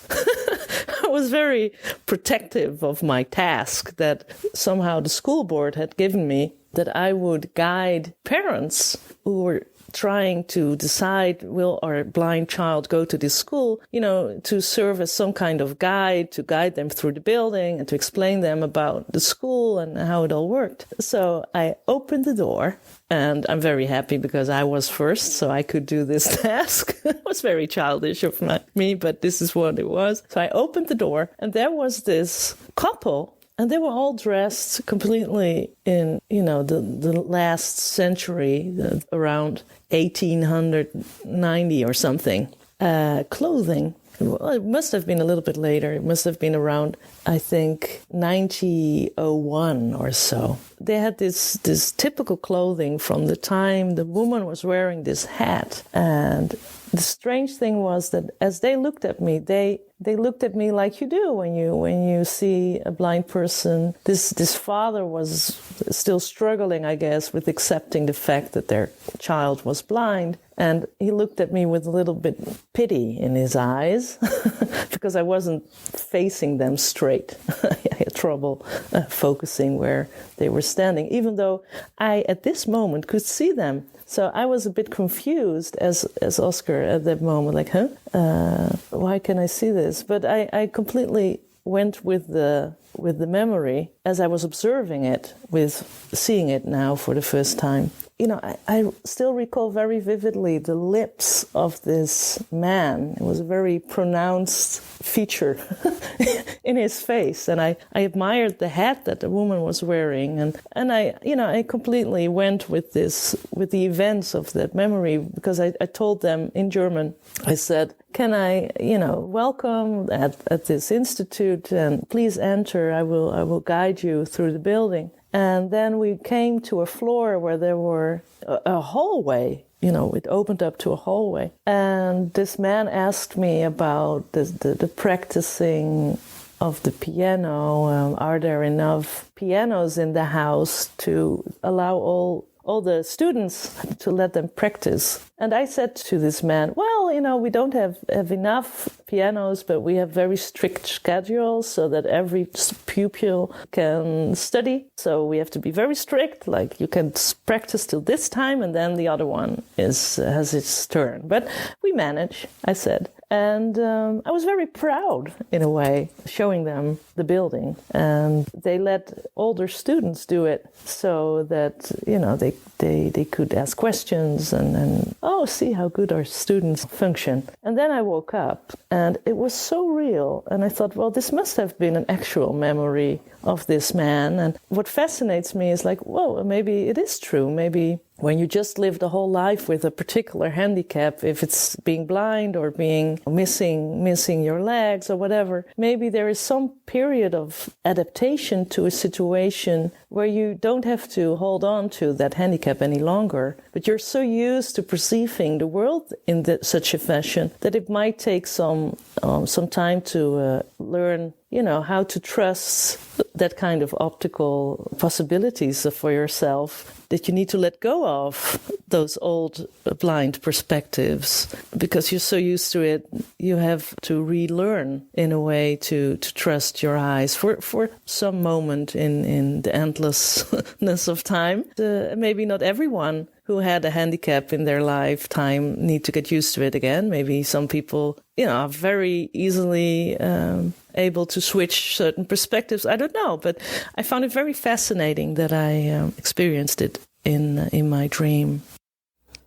I was very protective of my task that somehow the school board had given me, that I would guide parents who were trying to decide, will our blind child go to this school, to serve as some kind of guide, to guide them through the building and to explain them about the school and how it all worked. So I opened the door, and I'm very happy because I was first, so I could do this task. It was very childish of me, but this is what it was. So I opened the door, and there was this couple. And they were all dressed completely in, the last century, around 1890 or something, clothing. Well, it must have been a little bit later. It must have been around, I think, 1901 or so. They had this typical clothing from the time the woman was wearing this hat. And the strange thing was that as they looked at me, they looked at me like you do when you see a blind person. This father was still struggling, I guess, with accepting the fact that their child was blind. And he looked at me with a little bit pity in his eyes because I wasn't facing them straight. I had trouble focusing where they were standing, even though I, at this moment, could see them. So I was a bit confused as Oskar at that moment, like, why can I see this? But I completely went with the memory as I was observing it, with seeing it now for the first time. You know, I still recall very vividly the lips of this man. It was a very pronounced feature in his face. And I admired the hat that the woman was wearing. And I completely went with the events of that memory, because I told them in German, I said, can I, welcome at this institute, and please enter. I will guide you through the building. And then we came to a floor where there were a hallway. It opened up to a hallway. And this man asked me about the practicing of the piano. Are there enough pianos in the house to allow all the students to let them practice? And I said to this man, well, we don't have enough pianos, but we have very strict schedules so that every pupil can study. So we have to be very strict, like you can practice till this time and then the other one has its turn. But we manage, I said. And I was very proud, in a way, showing them the building. And they let older students do it so that, they could ask questions and see how good our students function. And then I woke up and it was so real. And I thought, well, this must have been an actual memory of this man. And what fascinates me is like, whoa, maybe it is true. Maybe when you just lived a whole life with a particular handicap, if it's being blind or being missing your legs or whatever, maybe there is some period of adaptation to a situation where you don't have to hold on to that handicap any longer, but you're so used to perceiving the world in such a fashion that it might take some time to learn how to trust that kind of optical possibilities for yourself, that you need to let go of those old blind perspectives because you're so used to it. You have to relearn in a way to trust your eyes for some moment in the endlessness of time. Maybe not everyone who had a handicap in their lifetime need to get used to it again. Maybe some people, are very easily able to switch certain perspectives. I don't know, but I found it very fascinating that I experienced it in my dream.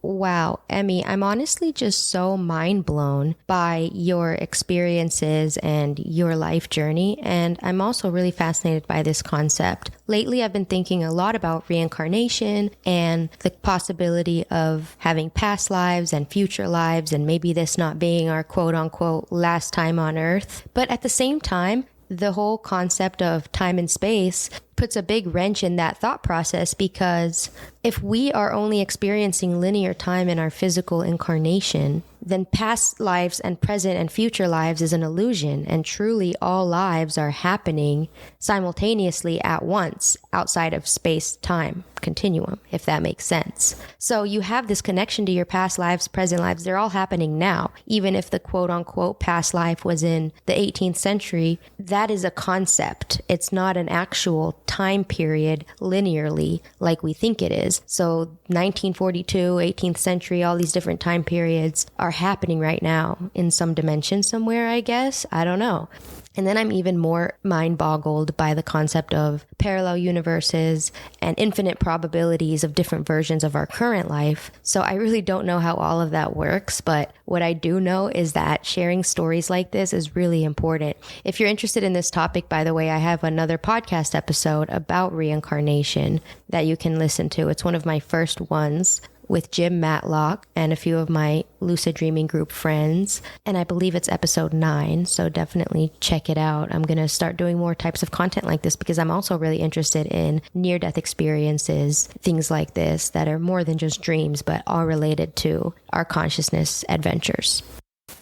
Wow, Emmy, I'm honestly just so mind blown by your experiences and your life journey. And I'm also really fascinated by this concept. Lately, I've been thinking a lot about reincarnation and the possibility of having past lives and future lives, and maybe this not being our quote unquote last time on Earth. But at the same time, the whole concept of time and space puts a big wrench in that thought process, because if we are only experiencing linear time in our physical incarnation, then past lives and present and future lives is an illusion, and truly all lives are happening simultaneously at once outside of space-time continuum, if that makes sense. So you have this connection to your past lives, present lives, they're all happening now. Even if the quote-unquote past life was in the 18th century, that is a concept. It's not an actual time period linearly like we think it is. So 1942, 18th century, all these different time periods are happening right now in some dimension somewhere, I guess. I don't know. And then I'm even more mind-boggled by the concept of parallel universes and infinite probabilities of different versions of our current life. So I really don't know how all of that works, but what I do know is that sharing stories like this is really important. If you're interested in this topic, by the way, I have another podcast episode about reincarnation that you can listen to. It's one of my first ones. with Jim Matlock and a few of my lucid dreaming group friends. And I believe it's episode 9. So definitely check it out. I'm going to start doing more types of content like this because I'm also really interested in near-death experiences, things like this that are more than just dreams, but are related to our consciousness adventures.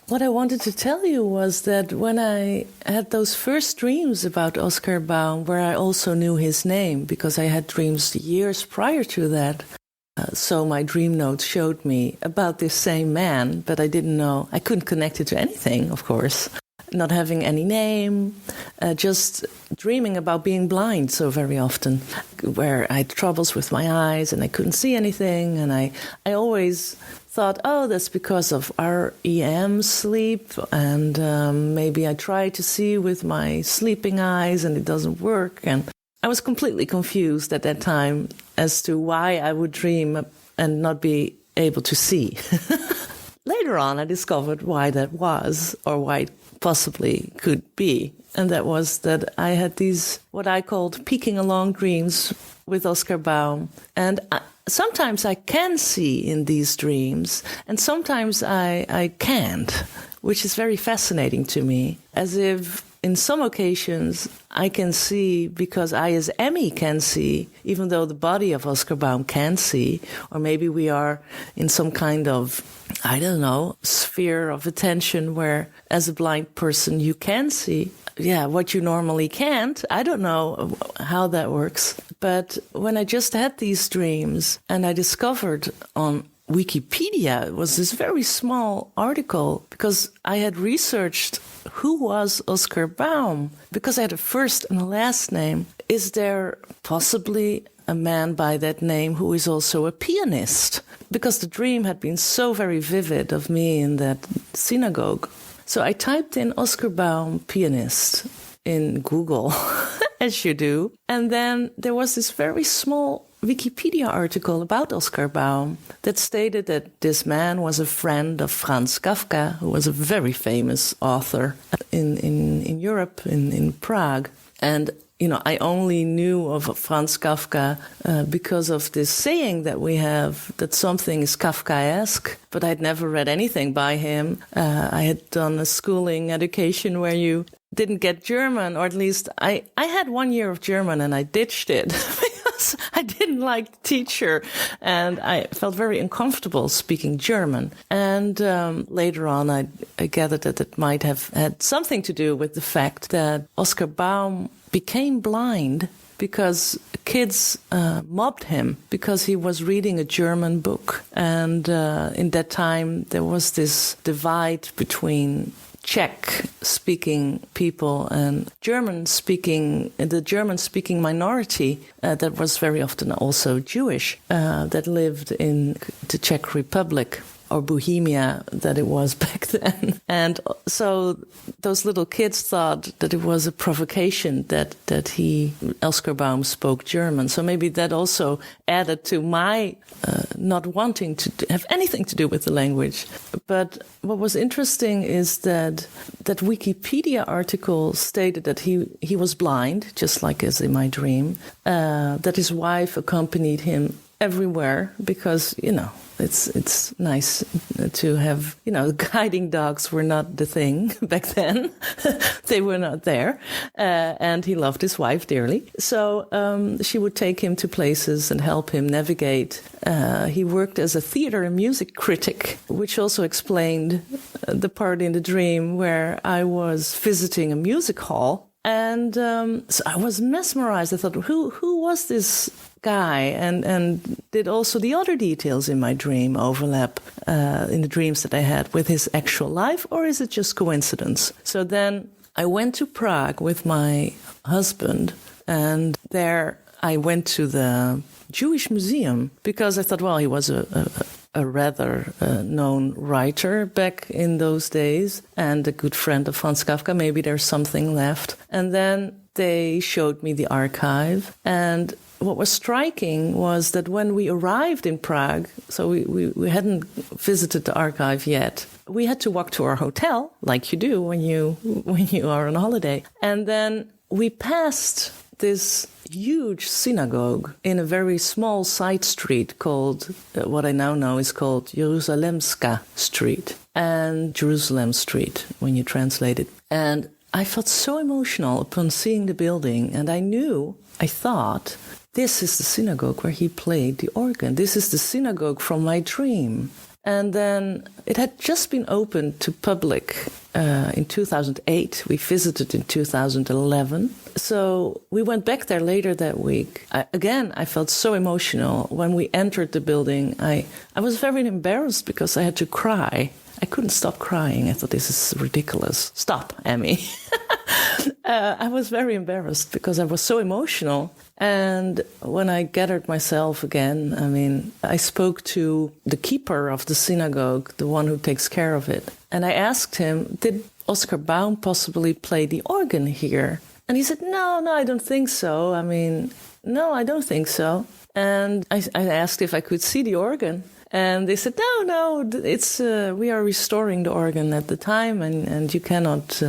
What I wanted to tell you was that when I had those first dreams about Oskar Baum, where I also knew his name because I had dreams years prior to that, so my dream notes showed me about this same man, but I didn't know, I couldn't connect it to anything, of course. Not having any name, just dreaming about being blind so very often, where I had troubles with my eyes and I couldn't see anything, and I always thought, oh, that's because of REM sleep, and maybe I try to see with my sleeping eyes and it doesn't work. And I was completely confused at that time as to why I would dream and not be able to see. Later on, I discovered why that was, or why it possibly could be. And that was that I had these, what I called peeking along dreams with Oskar Baum. And sometimes I can see in these dreams, and sometimes I can't, which is very fascinating to me. As if in some occasions I can see because I, as Emmy, can see, even though the body of Oskar Baum can see, or maybe we are in some kind of, I don't know, sphere of attention where, as a blind person, you can see. Yeah, what you normally can't. I don't know how that works. But when I just had these dreams and I discovered on Wikipedia, it was this very small article because I had researched who was Oskar Baum, because I had a first and a last name. Is there possibly a man by that name who is also a pianist? Because the dream had been so very vivid of me in that synagogue. So I typed in Oskar Baum pianist in Google, as you do. And then there was this very small Wikipedia article about Oskar Baum that stated that this man was a friend of Franz Kafka, who was a very famous author in Europe, in Prague. And you know, I only knew of Franz Kafka because of this saying that we have, that something is Kafkaesque, but I'd never read anything by him. I had done a schooling education where you didn't get German, or at least I had 1 year of German and I ditched it because I didn't like the teacher and I felt very uncomfortable speaking German. And later on, I gathered that it might have had something to do with the fact that Oskar Baum became blind because kids mobbed him because he was reading a German book. And in that time, there was this divide between Czech-speaking people and the German-speaking minority that was very often also Jewish that lived in the Czech Republic, or Bohemia that it was back then. And so those little kids thought that it was a provocation that Oskar Baum spoke German. So maybe that also added to my not wanting to have anything to do with the language. But what was interesting is that Wikipedia article stated that he was blind, just like as in my dream, that his wife accompanied him everywhere because, you know, it's nice to have, you know, guiding dogs were not the thing back then. They were not there. And he loved his wife dearly. So she would take him to places and help him navigate. He worked as a theater and music critic, which also explained the part in the dream where I was visiting a music hall. And so I was mesmerized. I thought, who was this guy? And did also the other details in my dream overlap in the dreams that I had with his actual life? Or is it just coincidence? So then I went to Prague with my husband. And there I went to the Jewish Museum because I thought, well, he was a rather known writer back in those days and a good friend of Franz Kafka. Maybe there's something left. And then they showed me the archive. And what was striking was that when we arrived in Prague, so we hadn't visited the archive yet, we had to walk to our hotel, like you do when you are on holiday. And then we passed this huge synagogue in a very small side street called, what I now know is called Jeruzalemska Street, and Jerusalem Street, when you translate it. And I felt so emotional upon seeing the building, and I thought, this is the synagogue where he played the organ. This is the synagogue from my dream. And then it had just been opened to public in 2008. We visited in 2011. So we went back there later that week. I felt so emotional. When we entered the building, I was very embarrassed because I had to cry. I couldn't stop crying. I thought, this is ridiculous. Stop, Emmy. I was very embarrassed because I was so emotional. And when I gathered myself again, I spoke to the keeper of the synagogue, the one who takes care of it. And I asked him, did Oskar Baum possibly play the organ here? And he said, no, I don't think so. No, I don't think so. And I asked if I could see the organ. And they said, no, it's we are restoring the organ at the time, and you cannot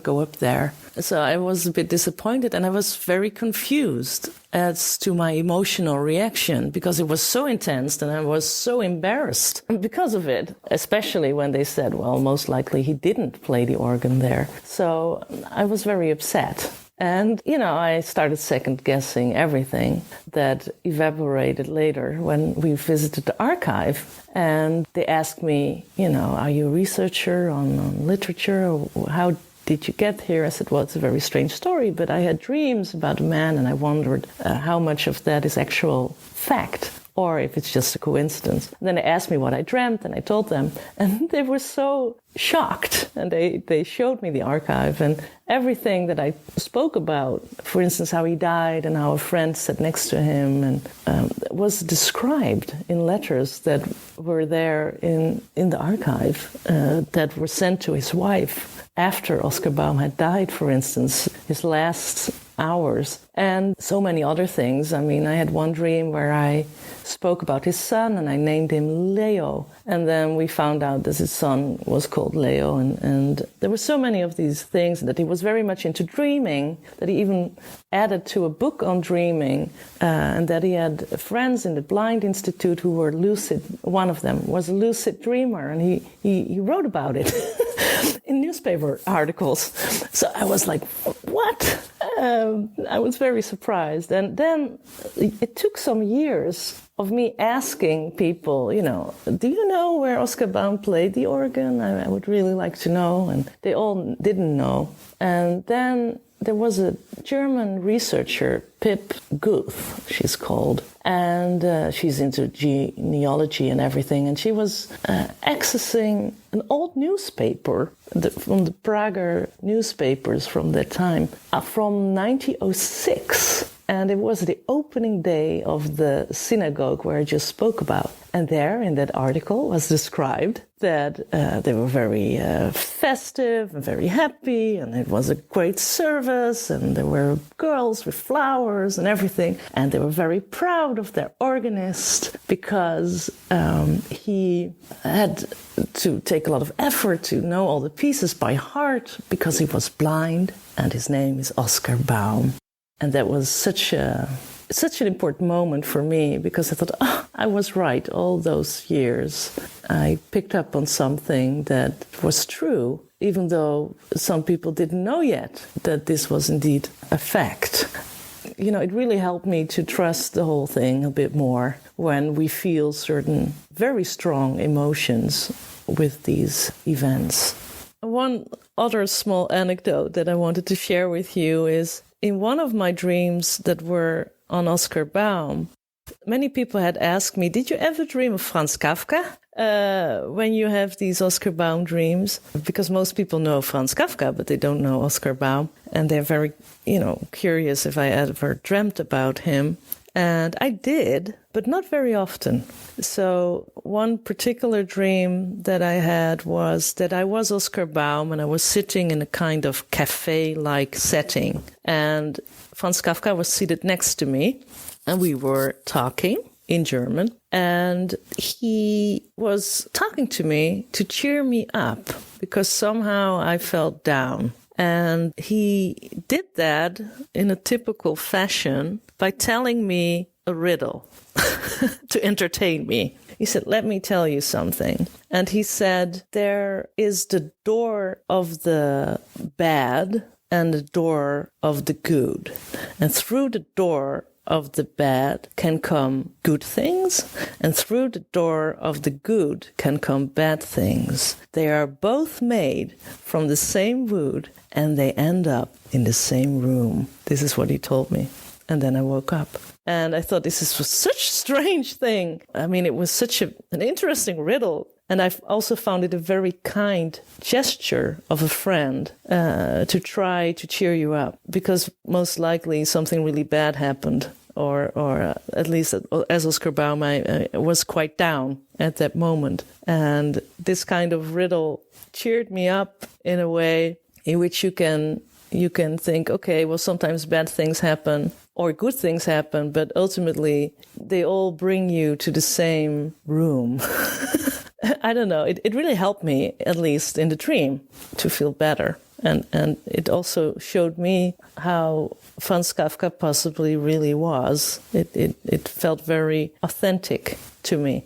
go up there. So I was a bit disappointed, and I was very confused as to my emotional reaction because it was so intense, and I was so embarrassed because of it, especially when they said, well, most likely he didn't play the organ there. So I was very upset. And, I started second-guessing everything that evaporated later when we visited the archive. And they asked me, are you a researcher on literature? Or how did you get here? I said, well, it's a very strange story, but I had dreams about a man, and I wondered how much of that is actual fact, or if it's just a coincidence. And then they asked me what I dreamt, and I told them. And they were so shocked. And they showed me the archive, and everything that I spoke about, for instance, how he died and how a friend sat next to him, and was described in letters that were there in the archive that were sent to his wife after Oskar Baum had died, for instance, his last hours, and so many other things. I had one dream where I spoke about his son, and I named him Leo. And then we found out that his son was called Leo. And there were so many of these things, that he was very much into dreaming, that he even added to a book on dreaming, and that he had friends in the Blind Institute who were lucid. One of them was a lucid dreamer, and he wrote about it in newspaper articles. So I was like, what? I was very surprised. And then it took some years of me asking people, do you know where Oskar Baum played the organ? I would really like to know. And they all didn't know. And then there was a German researcher, Pip Guth, she's called, and she's into genealogy and everything, and she was accessing an old newspaper from the Prager newspapers from that time, from 1906. And it was the opening day of the synagogue where I just spoke about. And there, in that article, was described that they were very festive and very happy, and it was a great service, and there were girls with flowers and everything. And they were very proud of their organist because he had to take a lot of effort to know all the pieces by heart because he was blind, and his name is Oskar Baum. And that was such an important moment for me because I thought, I was right all those years. I picked up on something that was true, even though some people didn't know yet that this was indeed a fact. It really helped me to trust the whole thing a bit more when we feel certain very strong emotions with these events. One other small anecdote that I wanted to share with you is in one of my dreams that were on Oskar Baum, many people had asked me, did you ever dream of Franz Kafka when you have these Oskar Baum dreams? Because most people know Franz Kafka, but they don't know Oskar Baum. And they're very, curious if I ever dreamt about him. And I did, but not very often. So one particular dream that I had was that I was Oskar Baum and I was sitting in a kind of cafe-like setting. And Franz Kafka was seated next to me and we were talking in German. And he was talking to me to cheer me up because somehow I felt down. And he did that in a typical fashion by telling me a riddle to entertain me. He said, let me tell you something. And he said, there is the door of the bad and the door of the good. And through the door of the bad can come good things, and through the door of the good can come bad things. They are both made from the same wood, and they end up in the same room. This is what he told me. And then I woke up. And I thought, this was such a strange thing. I mean, it was such an interesting riddle. And I've also found it a very kind gesture of a friend to try to cheer you up, because most likely something really bad happened, or at least as Oskar Baum, I was quite down at that moment. And this kind of riddle cheered me up in a way in which you can think, okay, well, sometimes bad things happen or good things happen, but ultimately they all bring you to the same room. I don't know. It really helped me, at least in the dream, to feel better. And it also showed me how Franz Kafka possibly really was. It felt very authentic to me.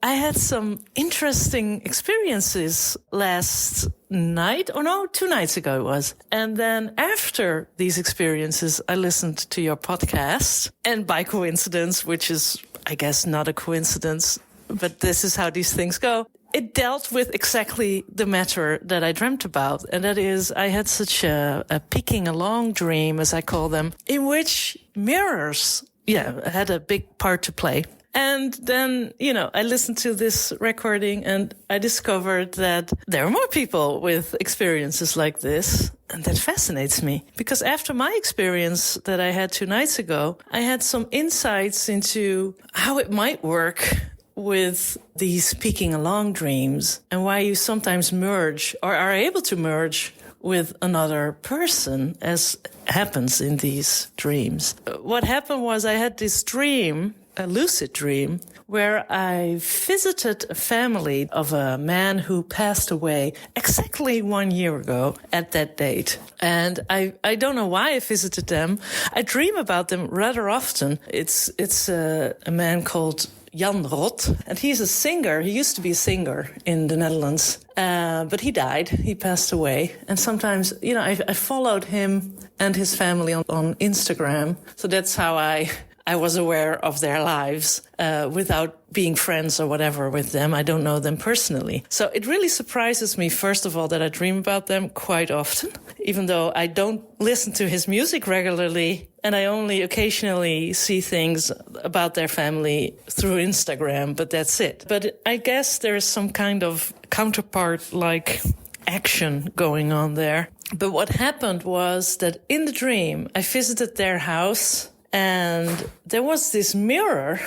I had some interesting experiences last night, 2 nights ago it was. And then after these experiences, I listened to your podcast. And by coincidence, which is, I guess, not a coincidence, but this is how these things go, it dealt with exactly the matter that I dreamt about. And that is, I had such a peeking along dream, as I call them, in which mirrors, had a big part to play. And then, I listened to this recording and I discovered that there are more people with experiences like this. And that fascinates me, because after my experience that I had 2 nights ago, I had some insights into how it might work with these peeking along dreams and why you sometimes merge or are able to merge with another person, as happens in these dreams. What happened was I had this dream, a lucid dream, where I visited a family of a man who passed away exactly 1 year ago at that date. And I don't know why I visited them. I dream about them rather often. It's a man called Jan Rot, and he's a singer. He used to be a singer in the Netherlands, but he died. He passed away. And sometimes, I followed him and his family on Instagram. So that's how I was aware of their lives without being friends or whatever with them. I don't know them personally. So it really surprises me, first of all, that I dream about them quite often, even though I don't listen to his music regularly. And I only occasionally see things about their family through Instagram, but that's it. But I guess there is some kind of counterpart-like action going on there. But what happened was that in the dream, I visited their house, and there was this mirror,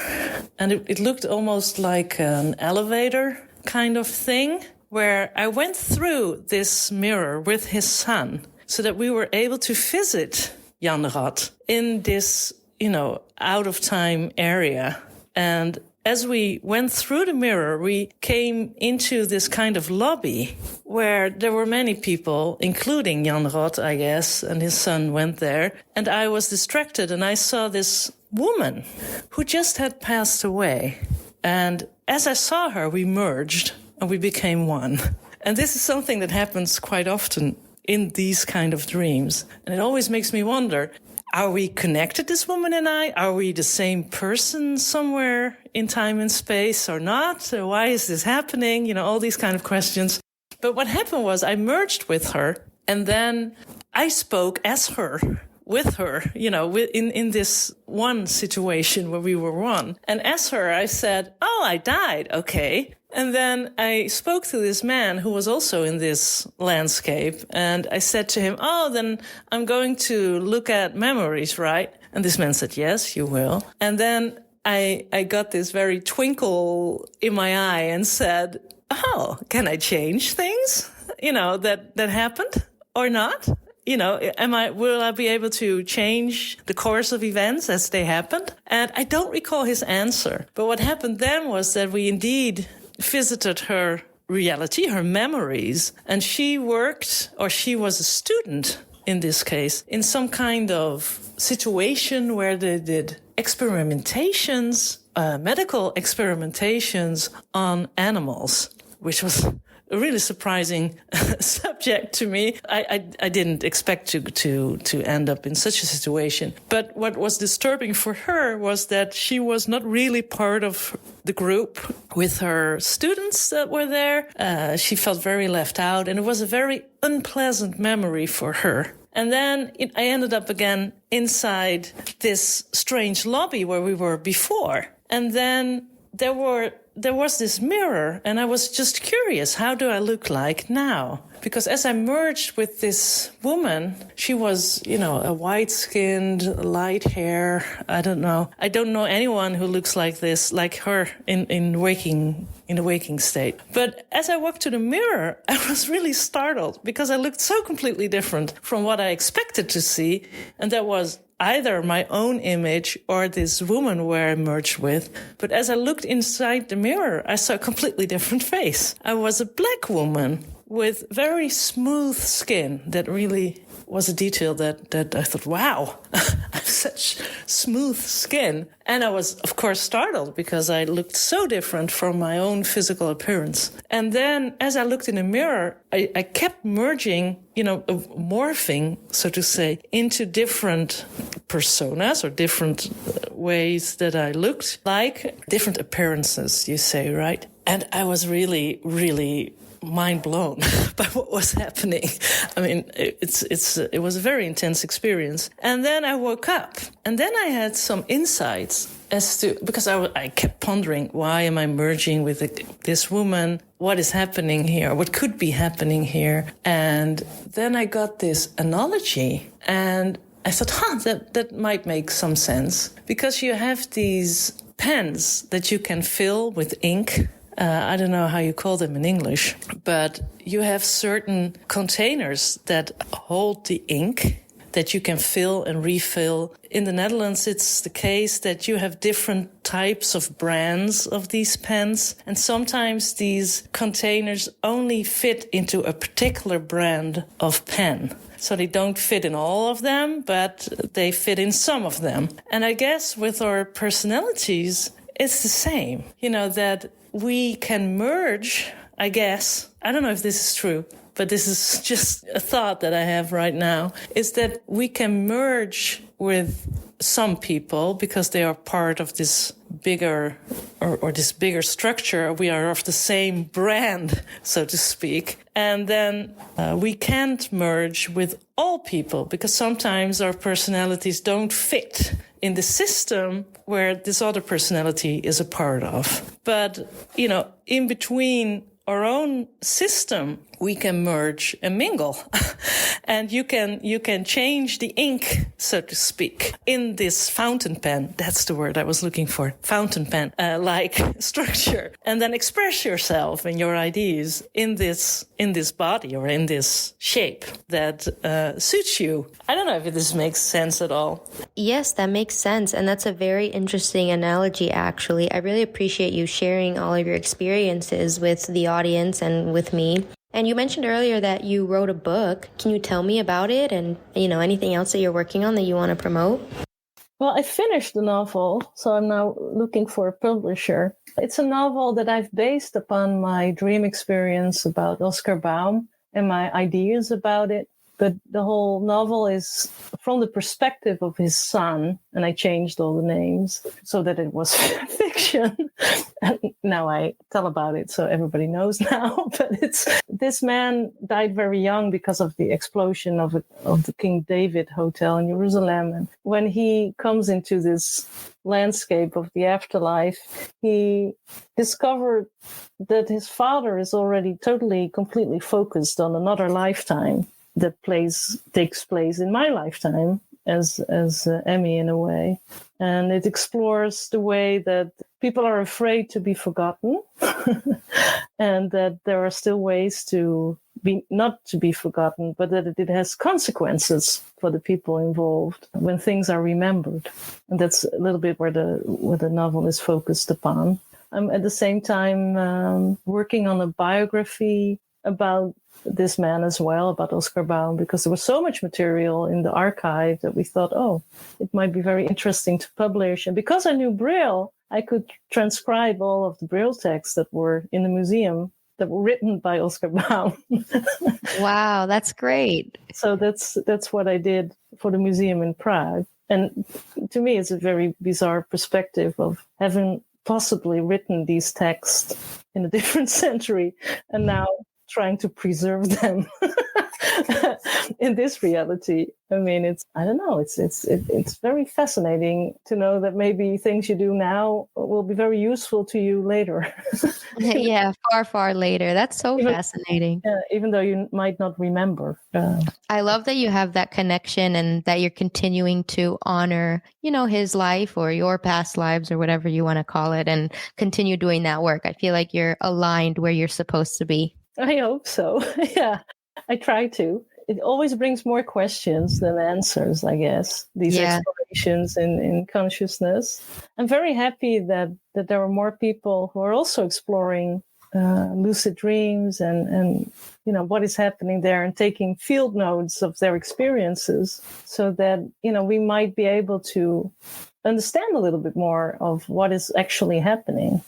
and it looked almost like an elevator kind of thing, where I went through this mirror with his son so that we were able to visit Jan Rot in this, out of time area. And as we went through the mirror, we came into this kind of lobby where there were many people, including Jan Rot, I guess, and his son went there. And I was distracted, and I saw this woman who just had passed away. And as I saw her, we merged and we became one. And this is something that happens quite often in these kind of dreams. And it always makes me wonder, are we connected, this woman and I? Are we the same person somewhere in time and space or not? Why is this happening? All these kind of questions. But what happened was I merged with her, and then I spoke as her, with her, in this one situation where we were one. And as her, I said, oh, I died. Okay. And then I spoke to this man who was also in this landscape. And I said to him, oh, then I'm going to look at memories, right? And this man said, yes, you will. And then I got this very twinkle in my eye and said, oh, can I change things, that happened or not? Will I be able to change the course of events as they happened? And I don't recall his answer. But what happened then was that we indeed visited her reality, her memories. And she worked, or she was a student in this case, in some kind of situation where they did experimentations, medical experimentations on animals, which was a really surprising subject to me. I didn't expect to end up in such a situation. But what was disturbing for her was that she was not really part of the group with her students that were there. She felt very left out, and it was a very unpleasant memory for her. And then I ended up again inside this strange lobby where we were before. And then there was this mirror, and I was just curious, how do I look like now? Because as I merged with this woman, she was, a white-skinned, light hair. I don't know anyone who looks like this, like her in a waking state. But as I walked to the mirror, I was really startled because I looked so completely different from what I expected to see. And that was either my own image or this woman where I merged with. But as I looked inside the mirror, I saw a completely different face. I was a black woman with very smooth skin. That really was a detail that I thought, wow, I have such smooth skin. And I was, of course, startled because I looked so different from my own physical appearance. And then as I looked in the mirror, I kept merging, morphing, so to say, into different personas or different ways that I looked like, different appearances, you say, right? And I was really, really mind blown by what was happening. I mean, it was a very intense experience. And then I woke up, and then I had some insights because I kept pondering, why am I merging with this woman? What is happening here? What could be happening here? And then I got this analogy, and I thought, that might make some sense, because you have these pens that you can fill with ink. I don't know how you call them in English, but you have certain containers that hold the ink that you can fill and refill. In the Netherlands, it's the case that you have different types of brands of these pens, and sometimes these containers only fit into a particular brand of pen. So they don't fit in all of them, but they fit in some of them. And I guess with our personalities, it's the same, that we can merge, I guess. I don't know if this is true, but this is just a thought that I have right now, is that we can merge with some people because they are part of this bigger or this bigger structure. We are of the same brand, so to speak. And then we can't merge with all people because sometimes our personalities don't fit in the system where this other personality is a part of. But, in between our own system, we can merge and mingle. And you can change the ink, so to speak, in this fountain pen. That's the word I was looking for. Fountain pen, like structure. And then express yourself and your ideas in this body or in this shape that suits you. I don't know if this makes sense at all. Yes, that makes sense. And that's a very interesting analogy, actually. I really appreciate you sharing all of your experiences with the audience and with me. And you mentioned earlier that you wrote a book. Can you tell me about it and, anything else that you're working on that you want to promote? Well, I finished the novel, so I'm now looking for a publisher. It's a novel that I've based upon my dream experience about Oskar Baum and my ideas about it. But the whole novel is from the perspective of his son, and I changed all the names so that it was fiction. And now I tell about it, so everybody knows now. But this man died very young because of the explosion of the King David Hotel in Jerusalem. And when he comes into this landscape of the afterlife, he discovered that his father is already completely focused on another lifetime that takes place in my lifetime as Emmy in a way. And it explores the way that people are afraid to be forgotten and that there are still ways not to be forgotten, but that it has consequences for the people involved when things are remembered. And that's a little bit where the novel is focused upon. I'm at the same time working on a biography about this man as well, about Oskar Baum, because there was so much material in the archive that we thought, oh, it might be very interesting to publish. And because I knew Braille, I could transcribe all of the Braille texts that were in the museum that were written by Oskar Baum. Wow, that's great. So that's what I did for the museum in Prague. And to me, it's a very bizarre perspective of having possibly written these texts in a different century and now trying to preserve them in this reality. I mean, it's very fascinating to know that maybe things you do now will be very useful to you later. Yeah, far later. That's so fascinating. Even though you might not remember. I love that you have that connection and that you're continuing to honor, his life or your past lives or whatever you want to call it, and continue doing that work. I feel like you're aligned where you're supposed to be. I hope so. Yeah, I try to. It always brings more questions than answers, I guess, these explorations in consciousness. I'm very happy that there are more people who are also exploring lucid dreams and what is happening there, and taking field notes of their experiences so that, we might be able to understand a little bit more of what is actually happening.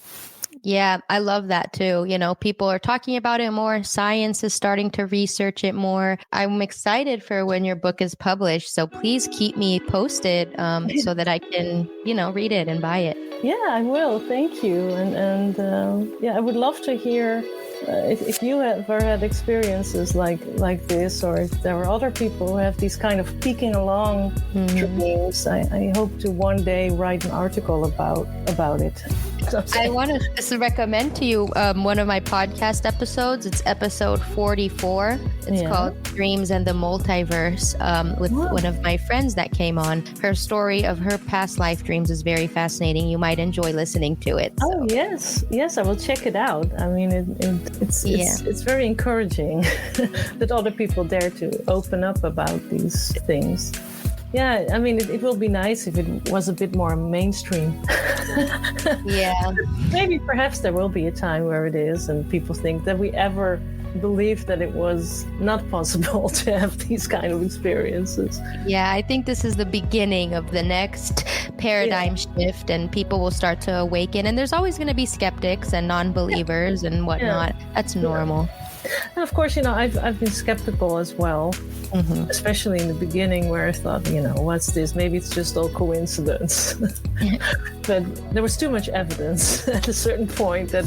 Yeah, I love that too. People are talking about it more. Science is starting to research it more. I'm excited for when your book is published. So please keep me posted so that I can, read it and buy it. Yeah, I will. Thank you. And I would love to hear if you ever had experiences like this, or if there are other people who have these kind of peeking along dreams. I hope to one day write an article about it. I want to recommend to you one of my podcast episodes. It's episode 44. It's called Dreams and the Multiverse with one of my friends that came on. Her story of her past life dreams is very fascinating. You might enjoy listening to it. So. Oh, yes, I will check it out. I mean, it's very encouraging that other people dare to open up about these things. Yeah, I mean, it will be nice if it was a bit more mainstream. Yeah. Maybe perhaps there will be a time where it is, and people think that we ever believed that it was not possible to have these kind of experiences. Yeah, I think this is the beginning of the next paradigm shift, and people will start to awaken. And there's always going to be skeptics and non-believers and whatnot. That's normal. And of course, I've been skeptical as well, especially in the beginning, where I thought, what's this? Maybe it's just all coincidence. But there was too much evidence at a certain point that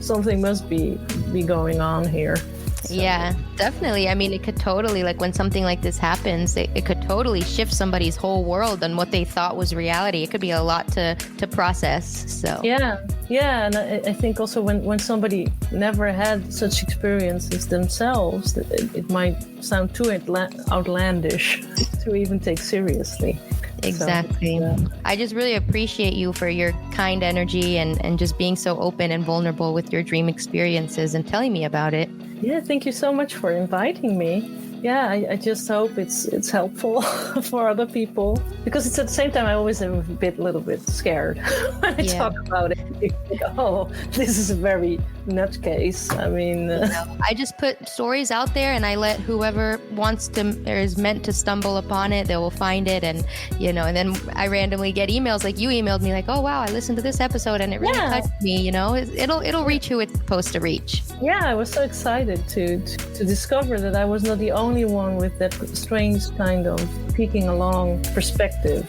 something must be going on here. So. Yeah, definitely. I mean, it could totally, like when something like this happens, it could totally shift somebody's whole world and what they thought was reality. It could be a lot to process. So yeah, and I think also when somebody never had such experiences themselves, it might sound too outlandish to even take seriously. Exactly. So, I just really appreciate you for your kind energy and just being so open and vulnerable with your dream experiences and telling me about it. Yeah, thank you so much for inviting me. Yeah, I just hope it's helpful for other people, because it's at the same time I always am a little bit scared when I talk about it. Like, oh, this is a very nutcase. I mean, I just put stories out there, and I let whoever wants to or is meant to stumble upon it, they will find it, and and then I randomly get emails like you emailed me, like, oh wow, I listened to this episode and it really touched me. It'll reach who it's supposed to reach. Yeah, I was so excited to discover that I was not the only one with that strange kind of peeking along perspective.